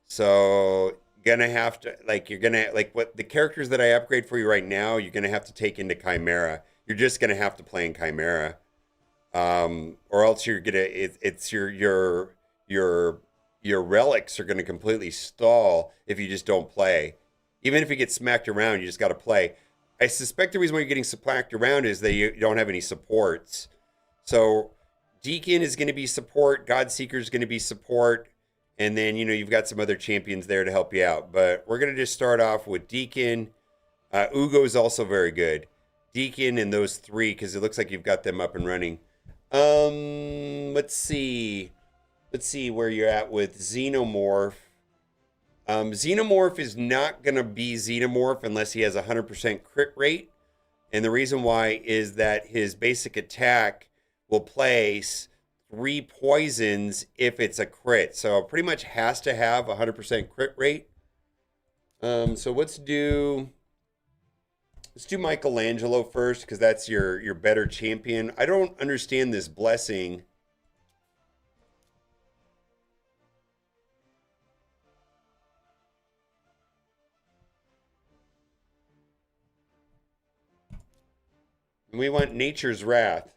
So gonna have to you're gonna what the characters that I upgrade for you right now, you're gonna have to take into Chimera. You're just gonna have to play in Chimera. Or else you're gonna it's your relics are gonna completely stall if you just don't play. Even if you get smacked around, you just gotta play. I suspect the reason why you're getting smacked around is that you don't have any supports. So Deacon is gonna be support, Godseeker is gonna be support, and then you've got some other champions there to help you out. But we're gonna just start off with Deacon. Ugo is also very good. Deacon and those 3, because it looks like you've got them up and running. Let's see where you're at with Xenomorph. Xenomorph is not going to be Xenomorph unless he has 100% crit rate. And the reason why is that his basic attack will place 3 poisons if it's a crit. So pretty much has to have 100% crit rate. So let's do Michelangelo first, because that's your better champion. I don't understand this blessing. We want Nature's Wrath.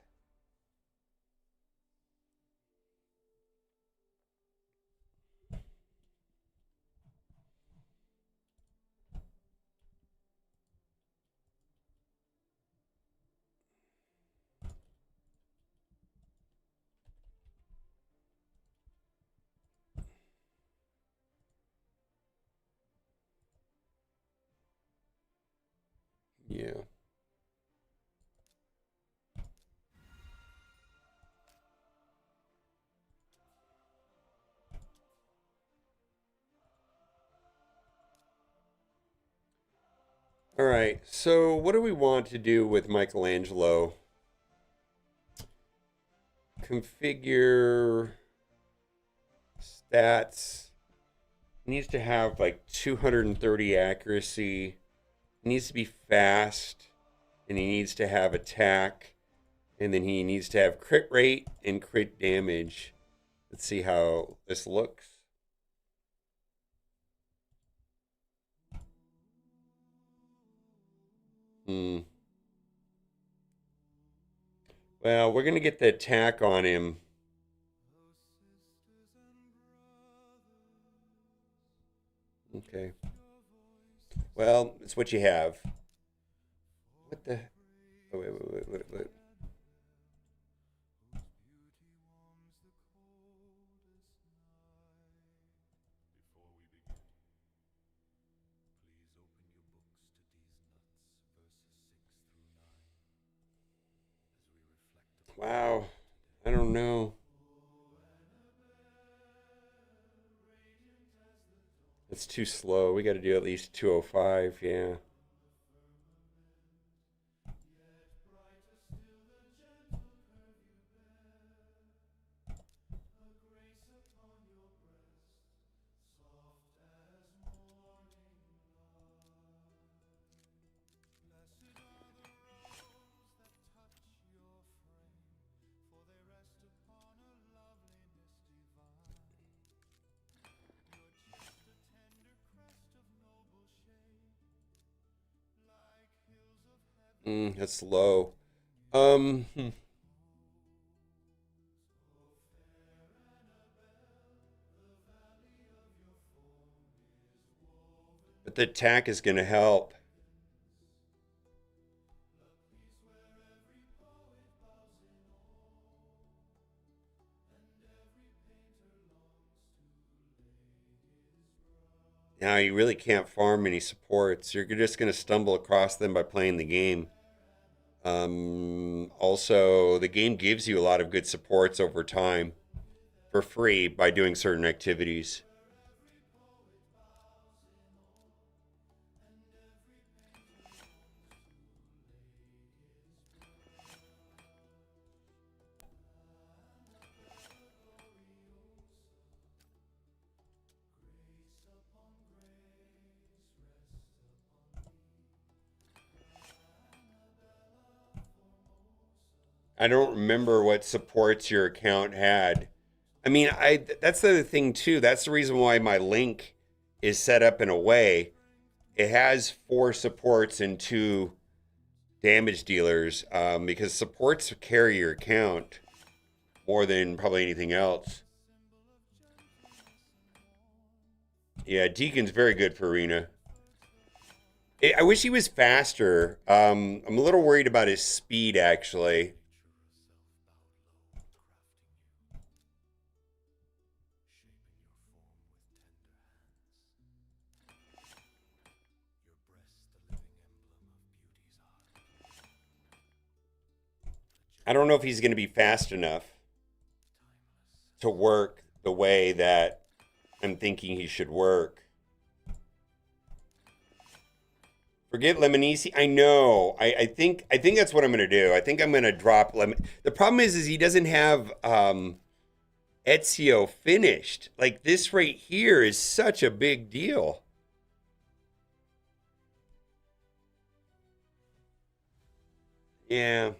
Yeah. All right, so what do we want to do with Michelangelo? Configure stats. He needs to have like 230 accuracy. He needs to be fast, and he needs to have attack, and then he needs to have crit rate and crit damage. Let's see how this looks. Well, we're going to get the attack on him. Okay. Well, it's what you have. What the... Oh, wait. Wow. I don't know. It's too slow. We got to do at least 205, yeah. That's low. But the attack is going to help. Now you really can't farm any supports. You're just going to stumble across them by playing the game. Also, the game gives you a lot of good supports over time for free by doing certain activities. I don't remember what supports your account had. I mean, I that's the other thing too. That's the reason why my link is set up in a way. It has 4 supports and 2 damage dealers because supports carry your account more than probably anything else. Yeah, Deacon's very good for Arena. I wish he was faster. I'm a little worried about his speed actually. I don't know if he's going to be fast enough to work the way that I'm thinking he should work. Forget Lemonisi. I know. I think that's what I'm gonna do. I think I'm gonna drop Lemon. The problem is he doesn't have Ezio finished. Like this right here is such a big deal. Yeah.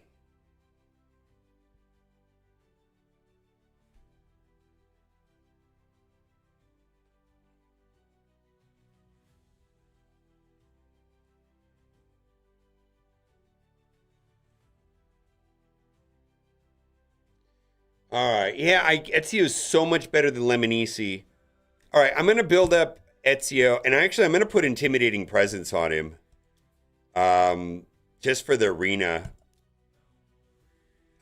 All right. Yeah, Ezio is so much better than Lemonisi. All right, I'm gonna build up Ezio, and I'm gonna put intimidating presence on him. Just for the arena.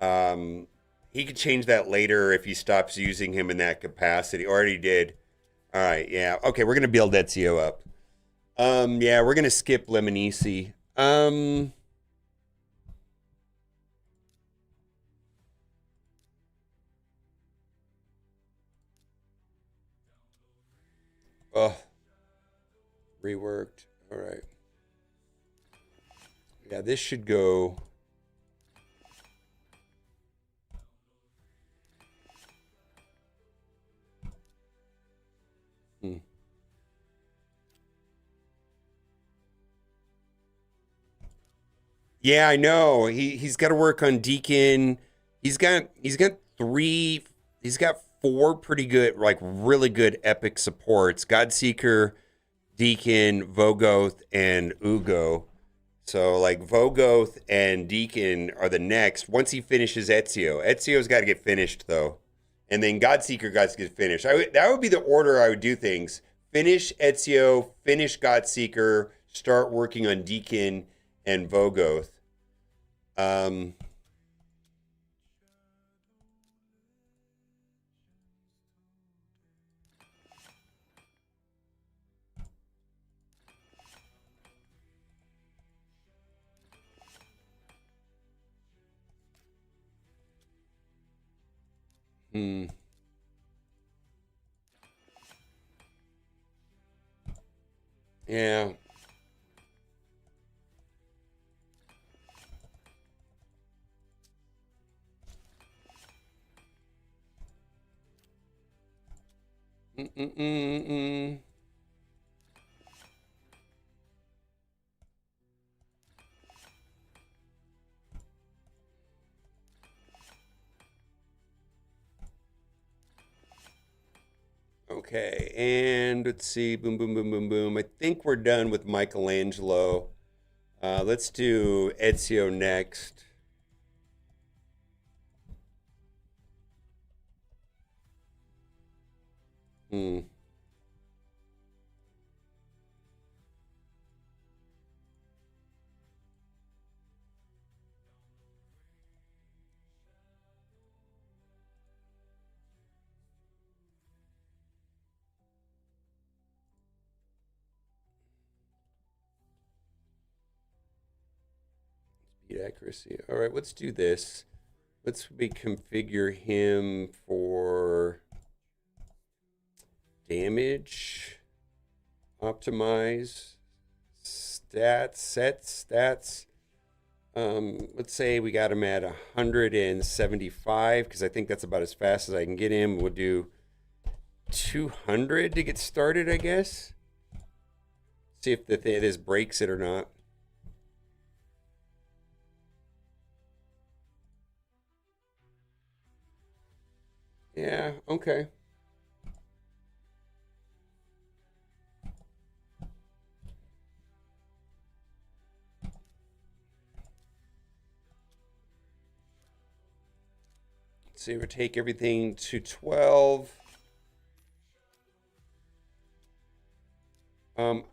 Um, he could change that later if he stops using him in that capacity. Already did. All right, yeah. Okay, we're gonna build Ezio up. Yeah, we're gonna skip Lemonisi. Oh, reworked. All right. Yeah, this should go. Hmm. Yeah, I know. He's got to work on Deacon. He's got 3. He's got 4 pretty good, like really good epic supports. Godseeker, Deacon, Vogoth, and Ugo. So like Vogoth and Deacon are the next. Once he finishes Ezio, Ezio's got to get finished though, and then Godseeker got to get finished. That would be the order I would do things. Finish Ezio, finish Godseeker, start working on Deacon and Vogoth. Um, hmm. Yeah. Mm-mm-mm-mm. Okay, and let's see. Boom, boom, boom, boom, boom. I think we're done with Michelangelo. Let's do Ezio next. Hmm. speed accuracy. All right, let's do this. Let's reconfigure him for damage, optimize, stats. Let's say we got him at 175 because I think that's about as fast as I can get him. We'll do 200 to get started, I guess. See if this breaks it or not. Yeah, okay. So we'll take everything to 12.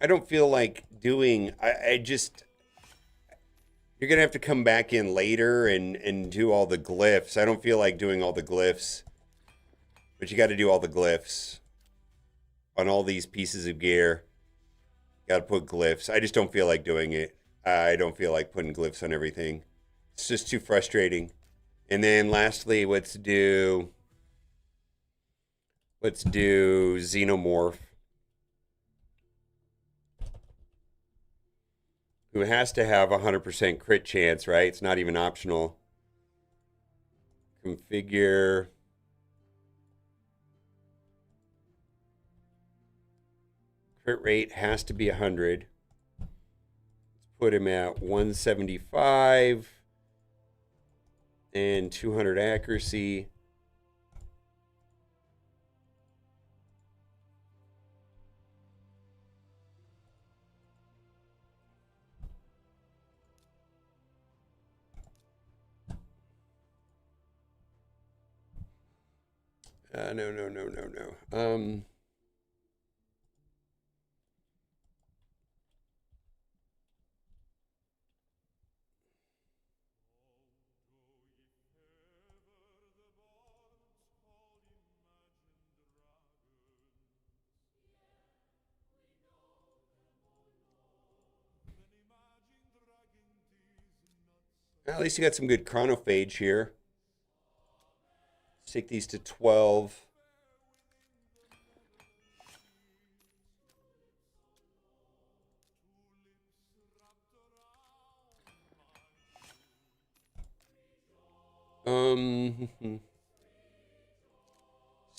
I don't feel like doing, I just, you're going to have to come back in later and do all the glyphs. I don't feel like doing all the glyphs, but you got to do all the glyphs on all these pieces of gear. Got to put glyphs. I just don't feel like doing it. I don't feel like putting glyphs on everything. It's just too frustrating. And then lastly, let's do Xenomorph, who has to have 100% crit chance, right? It's not even optional. Configure. Crit rate has to be 100. Let's put him at 175 and 200 accuracy. No. At least you got some good chronophage here. Let's take these to 12. Let's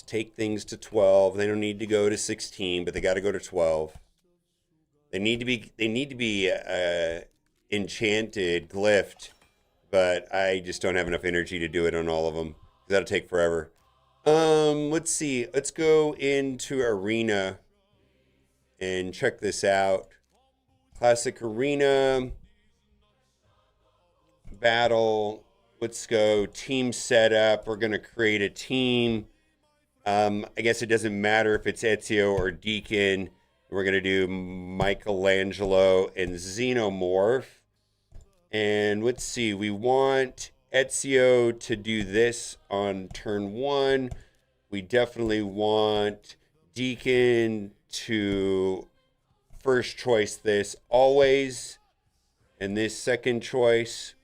take things to 12. They don't need to go to 16, but they got to go to 12. They need to be enchanted, glyphed, but I just don't have enough energy to do it on all of them. That'll take forever. Let's see. Let's go into Arena and check this out. Classic Arena battle. Let's go team setup. We're going to create a team. I guess it doesn't matter if it's Ezio or Deacon. We're going to do Michelangelo and Xenomorph. And let's see. We want Ezio to do this on turn 1. We definitely want Deacon to first choice this always. And this second choice.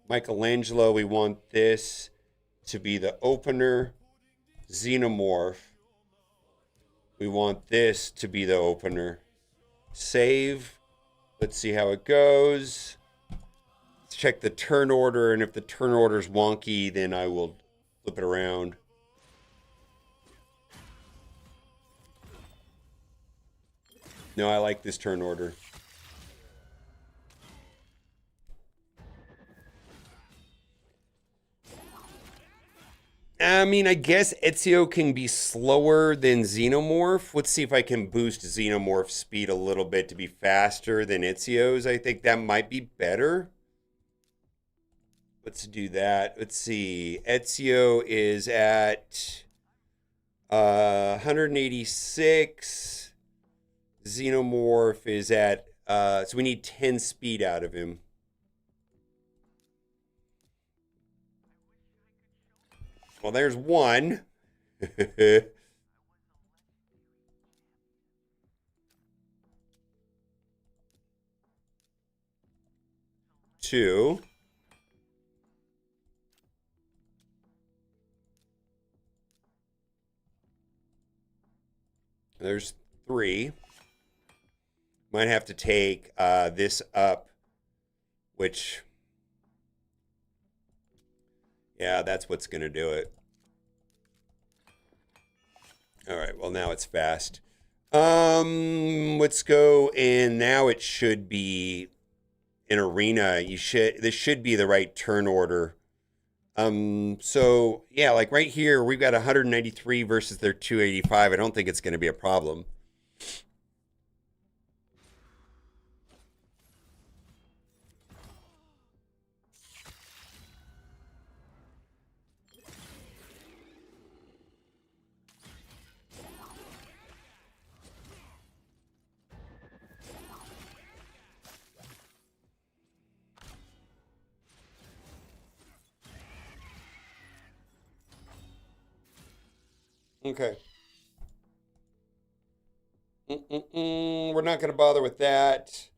Michelangelo, we want this to be the opener. Xenomorph, we want this to be the opener. Save. Let's see how it goes. Let's check the turn order, and if the turn order is wonky, then I will flip it around. No, I like this turn order. I mean, I guess Ezio can be slower than Xenomorph. Let's see if I can boost Xenomorph's speed a little bit to be faster than Ezio's. I think that might be better. Let's do that. Let's see. Ezio is at 186. Xenomorph is at, so we need 10 speed out of him. Well, there's one. 2. 2. There's 3. Might have to take this up, which, yeah, that's what's going to do it. All right, well, now it's fast. Let's go, and now it should be an arena. This should be the right turn order. So yeah, like right here, we've got 193 versus their 285. I don't think it's going to be a problem. Okay. We're not going to bother with that.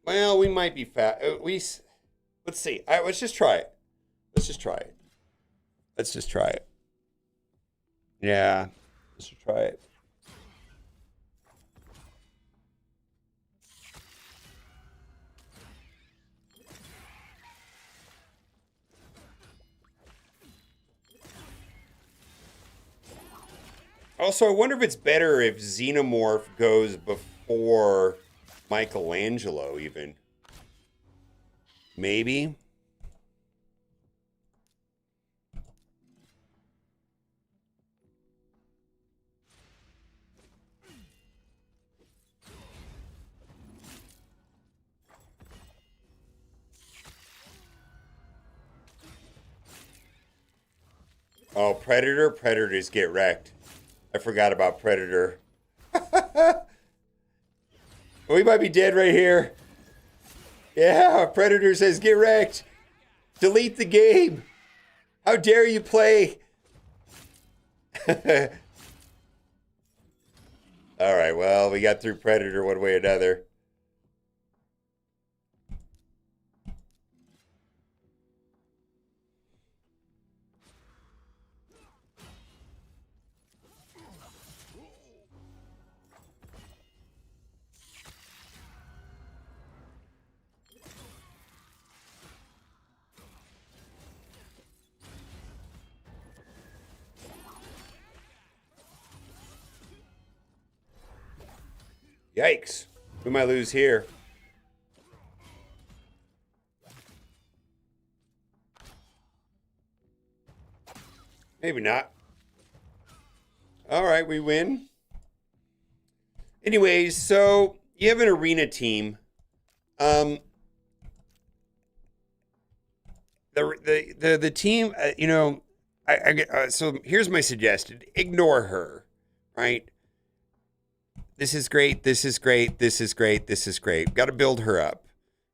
Well, we might be fat. Let's see. Let's just try it. Let's just try it. Let's just try it. Yeah. Let's just try it. Also, I wonder if it's better if Xenomorph goes before Michelangelo, even. Maybe. Oh, Predator? Predators get wrecked. I forgot about Predator. We might be dead right here. Yeah, Predator says get wrecked. Delete the game. How dare you play? All right, well, we got through Predator one way or another. Yikes. We might lose here. Maybe not. All right, we win. Anyways, so you have an arena team. The team, you know, so here's my suggestion. Ignore her, right? This is great. This is great. This is great. This is great. Got to build her up.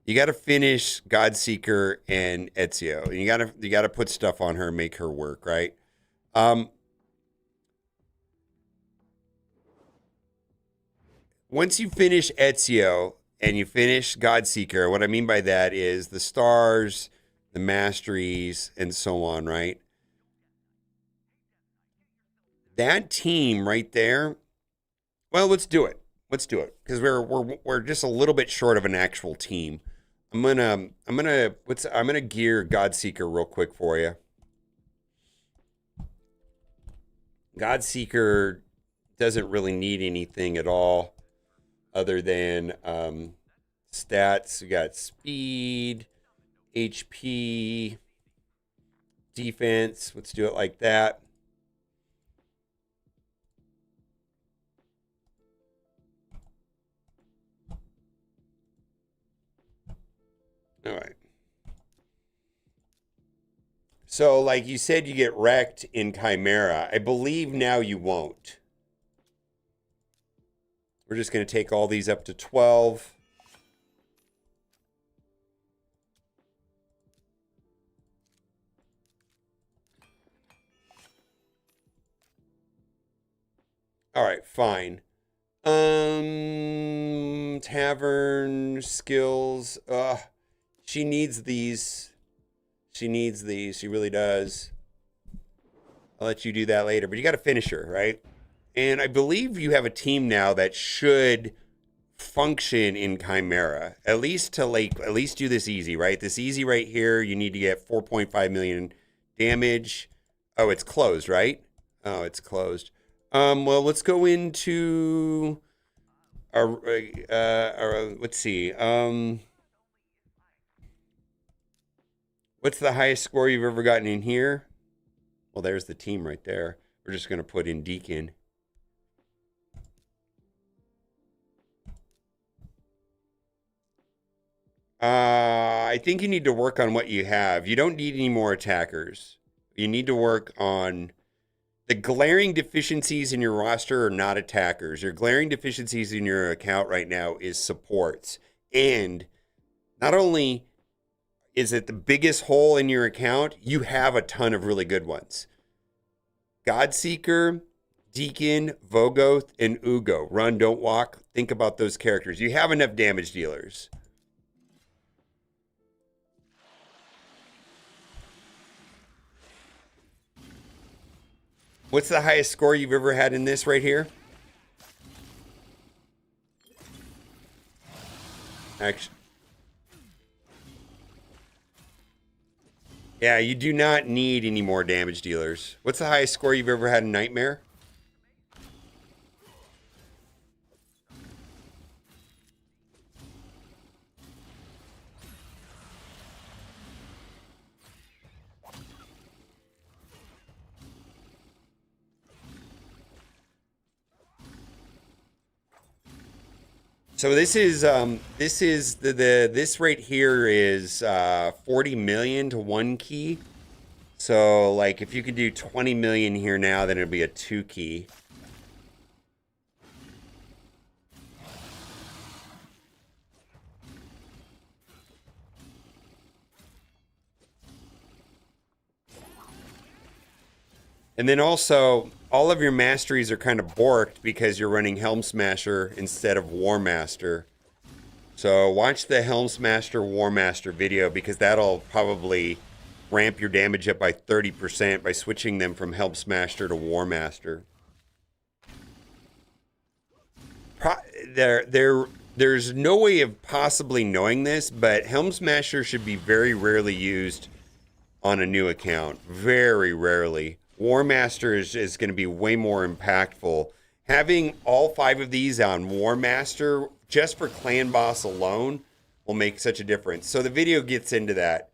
You got to finish Godseeker and Ezio. And you got to put stuff on her and make her work, right? Once you finish Ezio and you finish Godseeker, what I mean by that is the stars, the masteries, and so on, right? That team right there. Well, let's do it. Let's do it because we're just a little bit short of an actual team. I'm gonna gear Godseeker real quick for you. Godseeker doesn't really need anything at all other than stats. We got speed, HP, defense. Let's do it like that. All right. So, like you said, you get wrecked in Chimera. I believe now you won't. We're just going to take all these up to 12. All right, fine. Tavern skills. She needs these. She needs these. She really does. I'll let you do that later, but you got to finish her, right? And I believe you have a team now that should function in Chimera, at least to at least do this easy, right? This easy right here, you need to get 4.5 million damage. Oh, it's closed, right? Oh, it's closed. Well, let's go into our let's see. What's the highest score you've ever gotten in here? Well, there's the team right there. We're just going to put in Deacon. I think you need to work on what you have. You don't need any more attackers. You need to work on the glaring deficiencies in your roster are not attackers. Your glaring deficiencies in your account right now is supports. And not only is it the biggest hole in your account, you have a ton of really good ones. Godseeker, Deacon, Vogoth, and Ugo. Run, don't walk. Think about those characters. You have enough damage dealers. What's the highest score you've ever had in this right here? Actually, yeah, you do not need any more damage dealers. What's the highest score you've ever had in Nightmare? So this is this right here is 40 million to 1 key. So like if you could do 20 million here now, then it'd be a 2 key. And then also, all of your masteries are kind of borked because you're running Helm Smasher instead of War Master. So watch the Helm Smasher War Master video because that'll probably ramp your damage up by 30% by switching them from Helm Smasher to War Master. There's no way of possibly knowing this, but Helm Smasher should be very rarely used on a new account. Very rarely. War Master is going to be way more impactful. Having all 5 of these on War Master just for Clan Boss alone will make such a difference. So the video gets into that.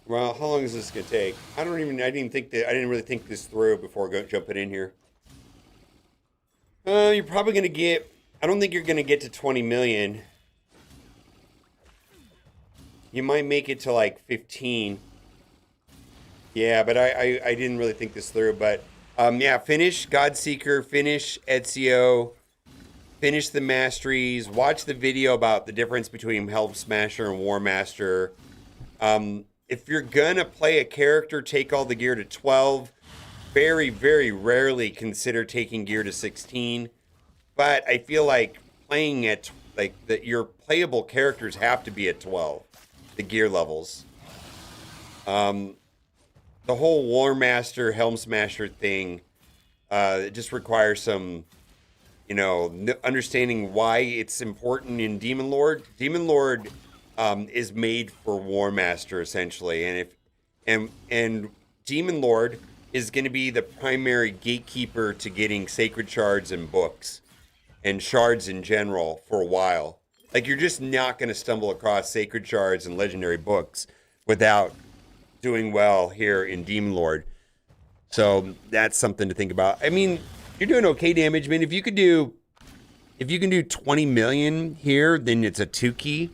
Well, how long is this gonna take? I didn't really think this through before jumping in here. You're probably gonna get. I don't think you're gonna get to 20 million. You might make it to like 15. Yeah, but I didn't really think this through. But yeah, finish Godseeker, finish Ezio, finish the masteries. Watch the video about the difference between Helm Smasher and War Master. If you're gonna play a character, take all the gear to 12. Very, very rarely consider taking gear to 16. But I feel like playing at your playable characters have to be at 12. The gear levels. The whole War Master, Helm Smasher thing, it just requires some, understanding why it's important in Demon Lord. Demon Lord is made for War Master essentially, and Demon Lord is going to be the primary gatekeeper to getting sacred shards and books and shards in general for a while. Like, you're just not going to stumble across sacred shards and legendary books without doing well here in Demon Lord. So that's something to think about. I mean, you're doing okay damage, man. If you can do 20 million here, then it's a 2 key.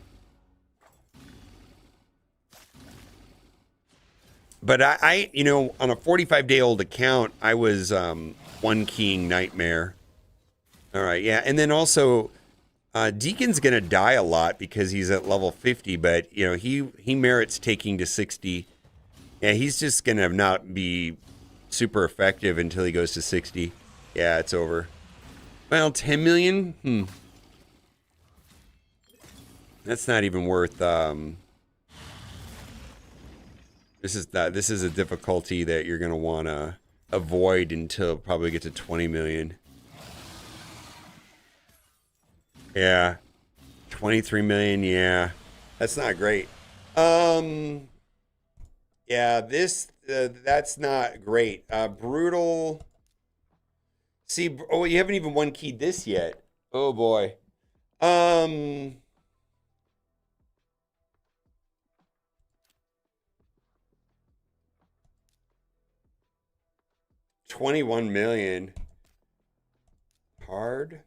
But I you know, on a 45-day-old account, I was 1 keying Nightmare. All right, yeah. And then also, Deacon's going to die a lot because he's at level 50, but, you know, he merits taking to 60. Yeah, he's just going to not be super effective until he goes to 60. Yeah, it's over. Well, 10 million? That's not even worth... This is a difficulty that you're going to want to avoid until probably get to 20 million. Yeah. 23 million, yeah. That's not great. Yeah, that's not great. Brutal. See, oh, you haven't even 1 keyed this yet. Oh boy. 21 million. Hard.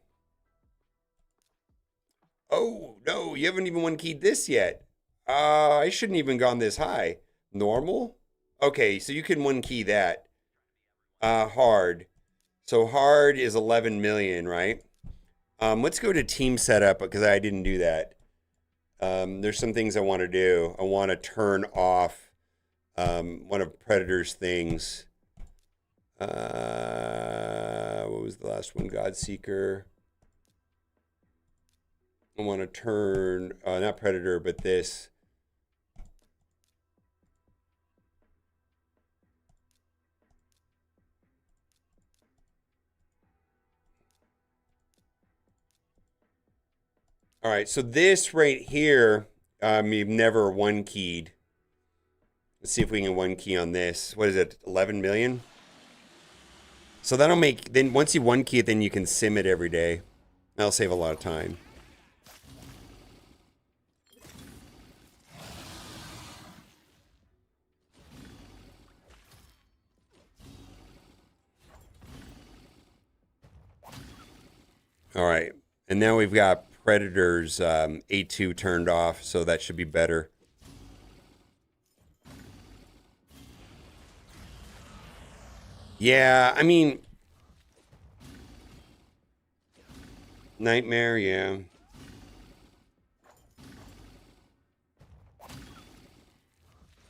Oh, no, you haven't even 1 keyed this yet. I shouldn't even gone this high. Normal? Okay, so you can 1 key that. Hard. So hard is 11 million, right? Let's go to team setup because I didn't do that. There's some things I want to do. I want to turn off one of Predator's things. What was the last one? Godseeker. I want to turn, not Predator, but this. All right, so this right here, you've never 1 keyed. Let's see if we can 1 key on this. What is it, 11 million? So that'll make, then once you 1 key it, then you can sim it every day. That'll save a lot of time. All right, and now we've got Predator's A2 turned off, so that should be better. Yeah, I mean, Nightmare, yeah.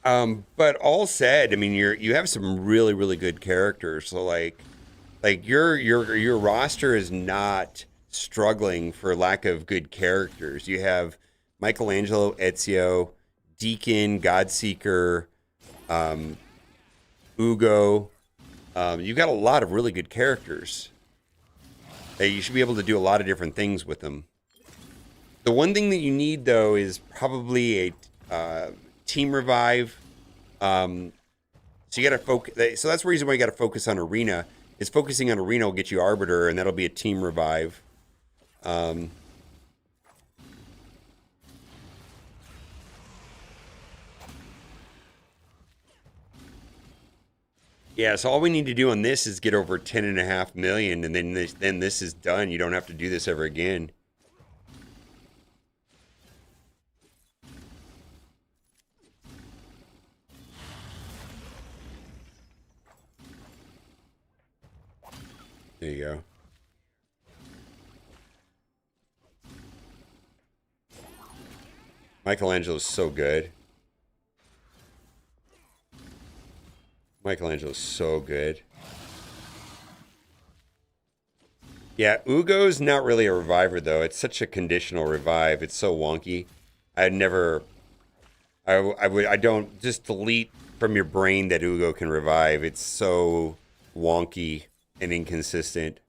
But all said, I mean, you have some really, really good characters. So like your roster is not struggling for lack of good characters. You have Michelangelo, Ezio, Deacon, Godseeker, Ugo. You've got a lot of really good characters. You should be able to do a lot of different things with them. The one thing that you need, though, is probably a team revive. So you got to focus. So that's the reason why you got to focus on Arena. Is focusing on Arena will get you Arbiter, and that'll be a team revive. Yeah, so all we need to do on this is get over 10.5 million, and then this is done. You don't have to do this ever again. There you go. Michelangelo's so good. Michelangelo's so good. Yeah, Ugo's not really a reviver, though. It's such a conditional revive. It's so wonky. I don't, just delete from your brain that Ugo can revive. It's so wonky and inconsistent.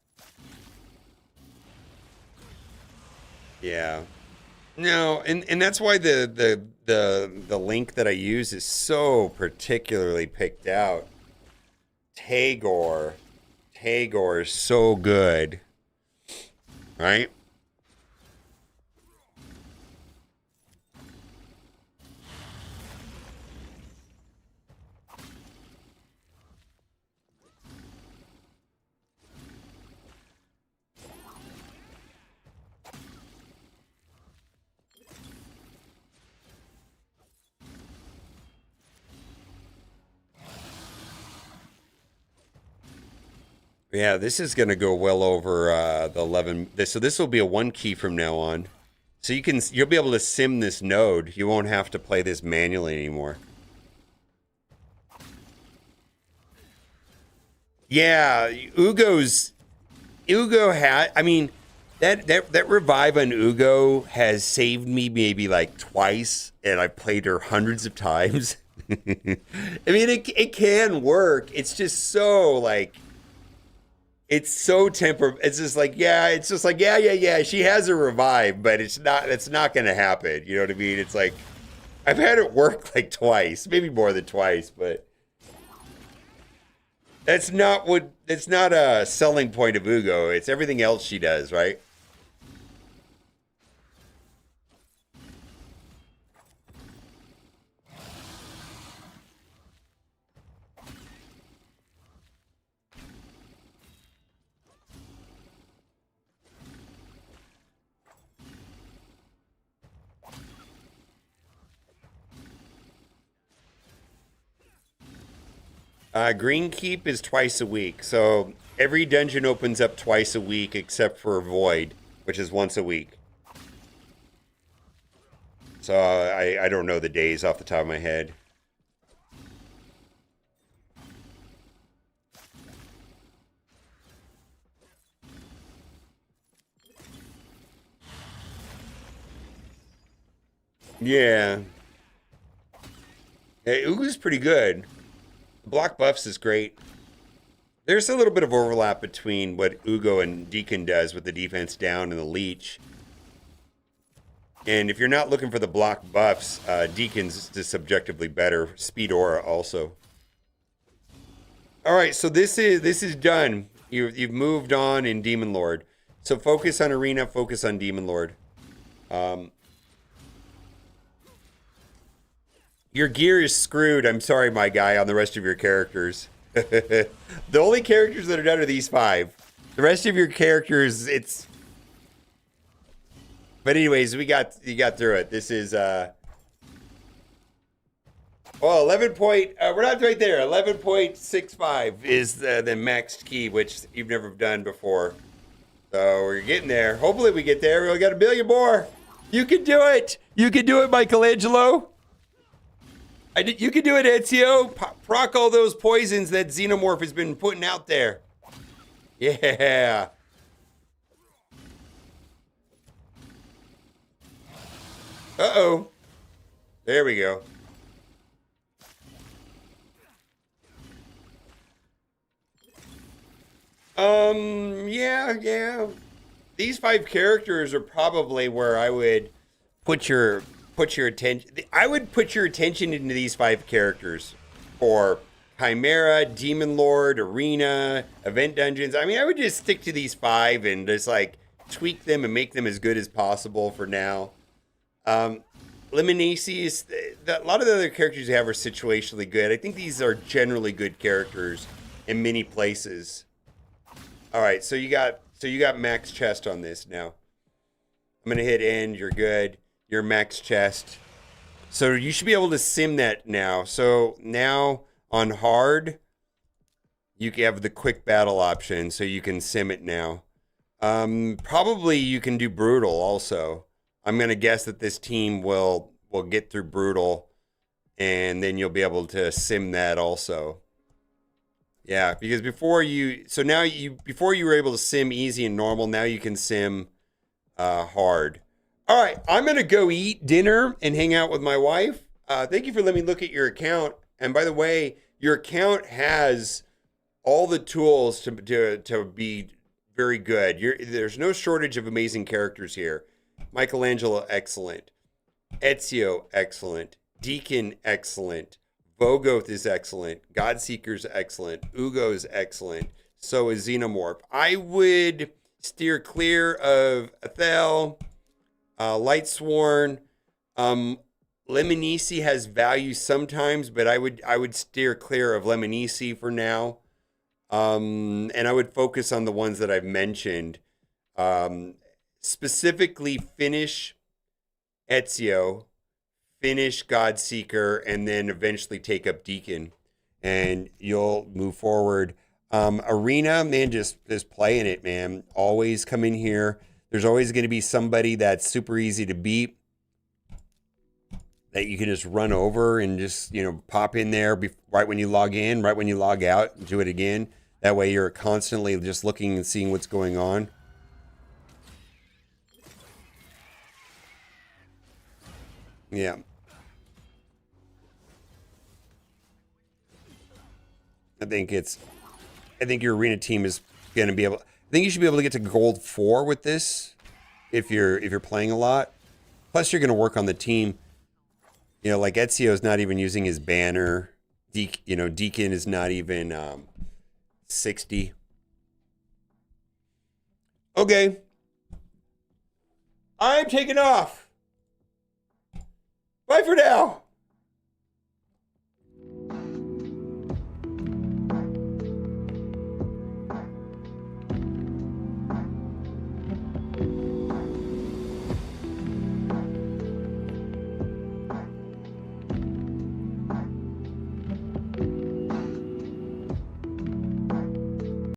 Yeah. No, and that's why the link that I use is so particularly picked out. Tagore is so good, right? Yeah, this is going to go well over the 11. So this will be a 1 key from now on. So you'll be able to sim this node. You won't have to play this manually anymore. Yeah, Ugo had. I mean, that revive on Ugo has saved me maybe like twice, and I've played her hundreds of times. I mean, it can work. It's just so like. It's so It's just like, yeah, it's just like, yeah. She has a revive, but it's not going to happen. You know what I mean? It's like, I've had it work like twice, maybe more than twice, but that's not a selling point of Ugo. It's everything else she does, right? Green Keep is twice a week. So every dungeon opens up twice a week except for Void, which is once a week. So I don't know the days off the top of my head. Yeah. Hey, Ugo's pretty good. Block buffs is great. There's a little bit of overlap between what Ugo and Deacon does with the defense down and the leech. And if you're not looking for the block buffs, Deacon's just subjectively better. Speed aura also. All right, so this is done. You've moved on in Demon Lord. So focus on Arena, focus on Demon Lord. Your gear is screwed. I'm sorry, my guy, on the rest of your characters. The only characters that are done are these 5. The rest of your characters, it's. But anyways, you got through it. This is 11 point. We're not right there. 11.65 is the maxed key, which you've never done before. So we're getting there. Hopefully we get there. We got 1 billion more. You can do it. You can do it, Michelangelo. You can do it, Ezio. Proc all those poisons that Xenomorph has been putting out there. Yeah. Uh-oh. There we go. Yeah. These 5 characters are probably where I would put your attention. I would put your attention into these 5 characters for Chimera, Demon Lord, Arena, Event Dungeons. I mean, I would just stick to these 5 and just like tweak them and make them as good as possible for now. Lemonisi is a lot of the other characters you have are situationally good. I think these are generally good characters in many places. All right, so you got max chest on this now. I'm gonna hit end. You're good. Your max chest. So you should be able to sim that now. So now on hard, you can have the quick battle option, so you can sim it now. Probably you can do brutal also. I'm gonna guess that this team will get through brutal, and then you'll be able to sim that also. Yeah, because before you were able to sim easy and normal, now you can sim hard. All right, I'm gonna go eat dinner and hang out with my wife. Thank you for letting me look at your account. And by the way, your account has all the tools to be very good. There's no shortage of amazing characters here. Michelangelo, excellent. Ezio, excellent. Deacon, excellent. Vogoth is excellent. Godseeker's excellent. Ugo's excellent. So is Xenomorph. I would steer clear of Athel, Lightsworn. Lemonisi has value sometimes, but I would steer clear of Lemonisi for now. And I would focus on the ones that I've mentioned. Specifically, finish Ezio, finish Godseeker, and then eventually take up Deacon, and you'll move forward. Arena, man, just playing it, man. Always come in here. There's always going to be somebody that's super easy to beat that you can just run over and just, you know, pop in there right when you log in, right when you log out, do it again. That way you're constantly just looking and seeing what's going on. Yeah. I think your arena team is going to be able. I think you should be able to get to gold 4 with this if you're playing a lot. Plus, you're going to work on the team. You know, like Ezio's not even using his banner. Deacon is not even 60. Okay, I'm taking off. Bye for now.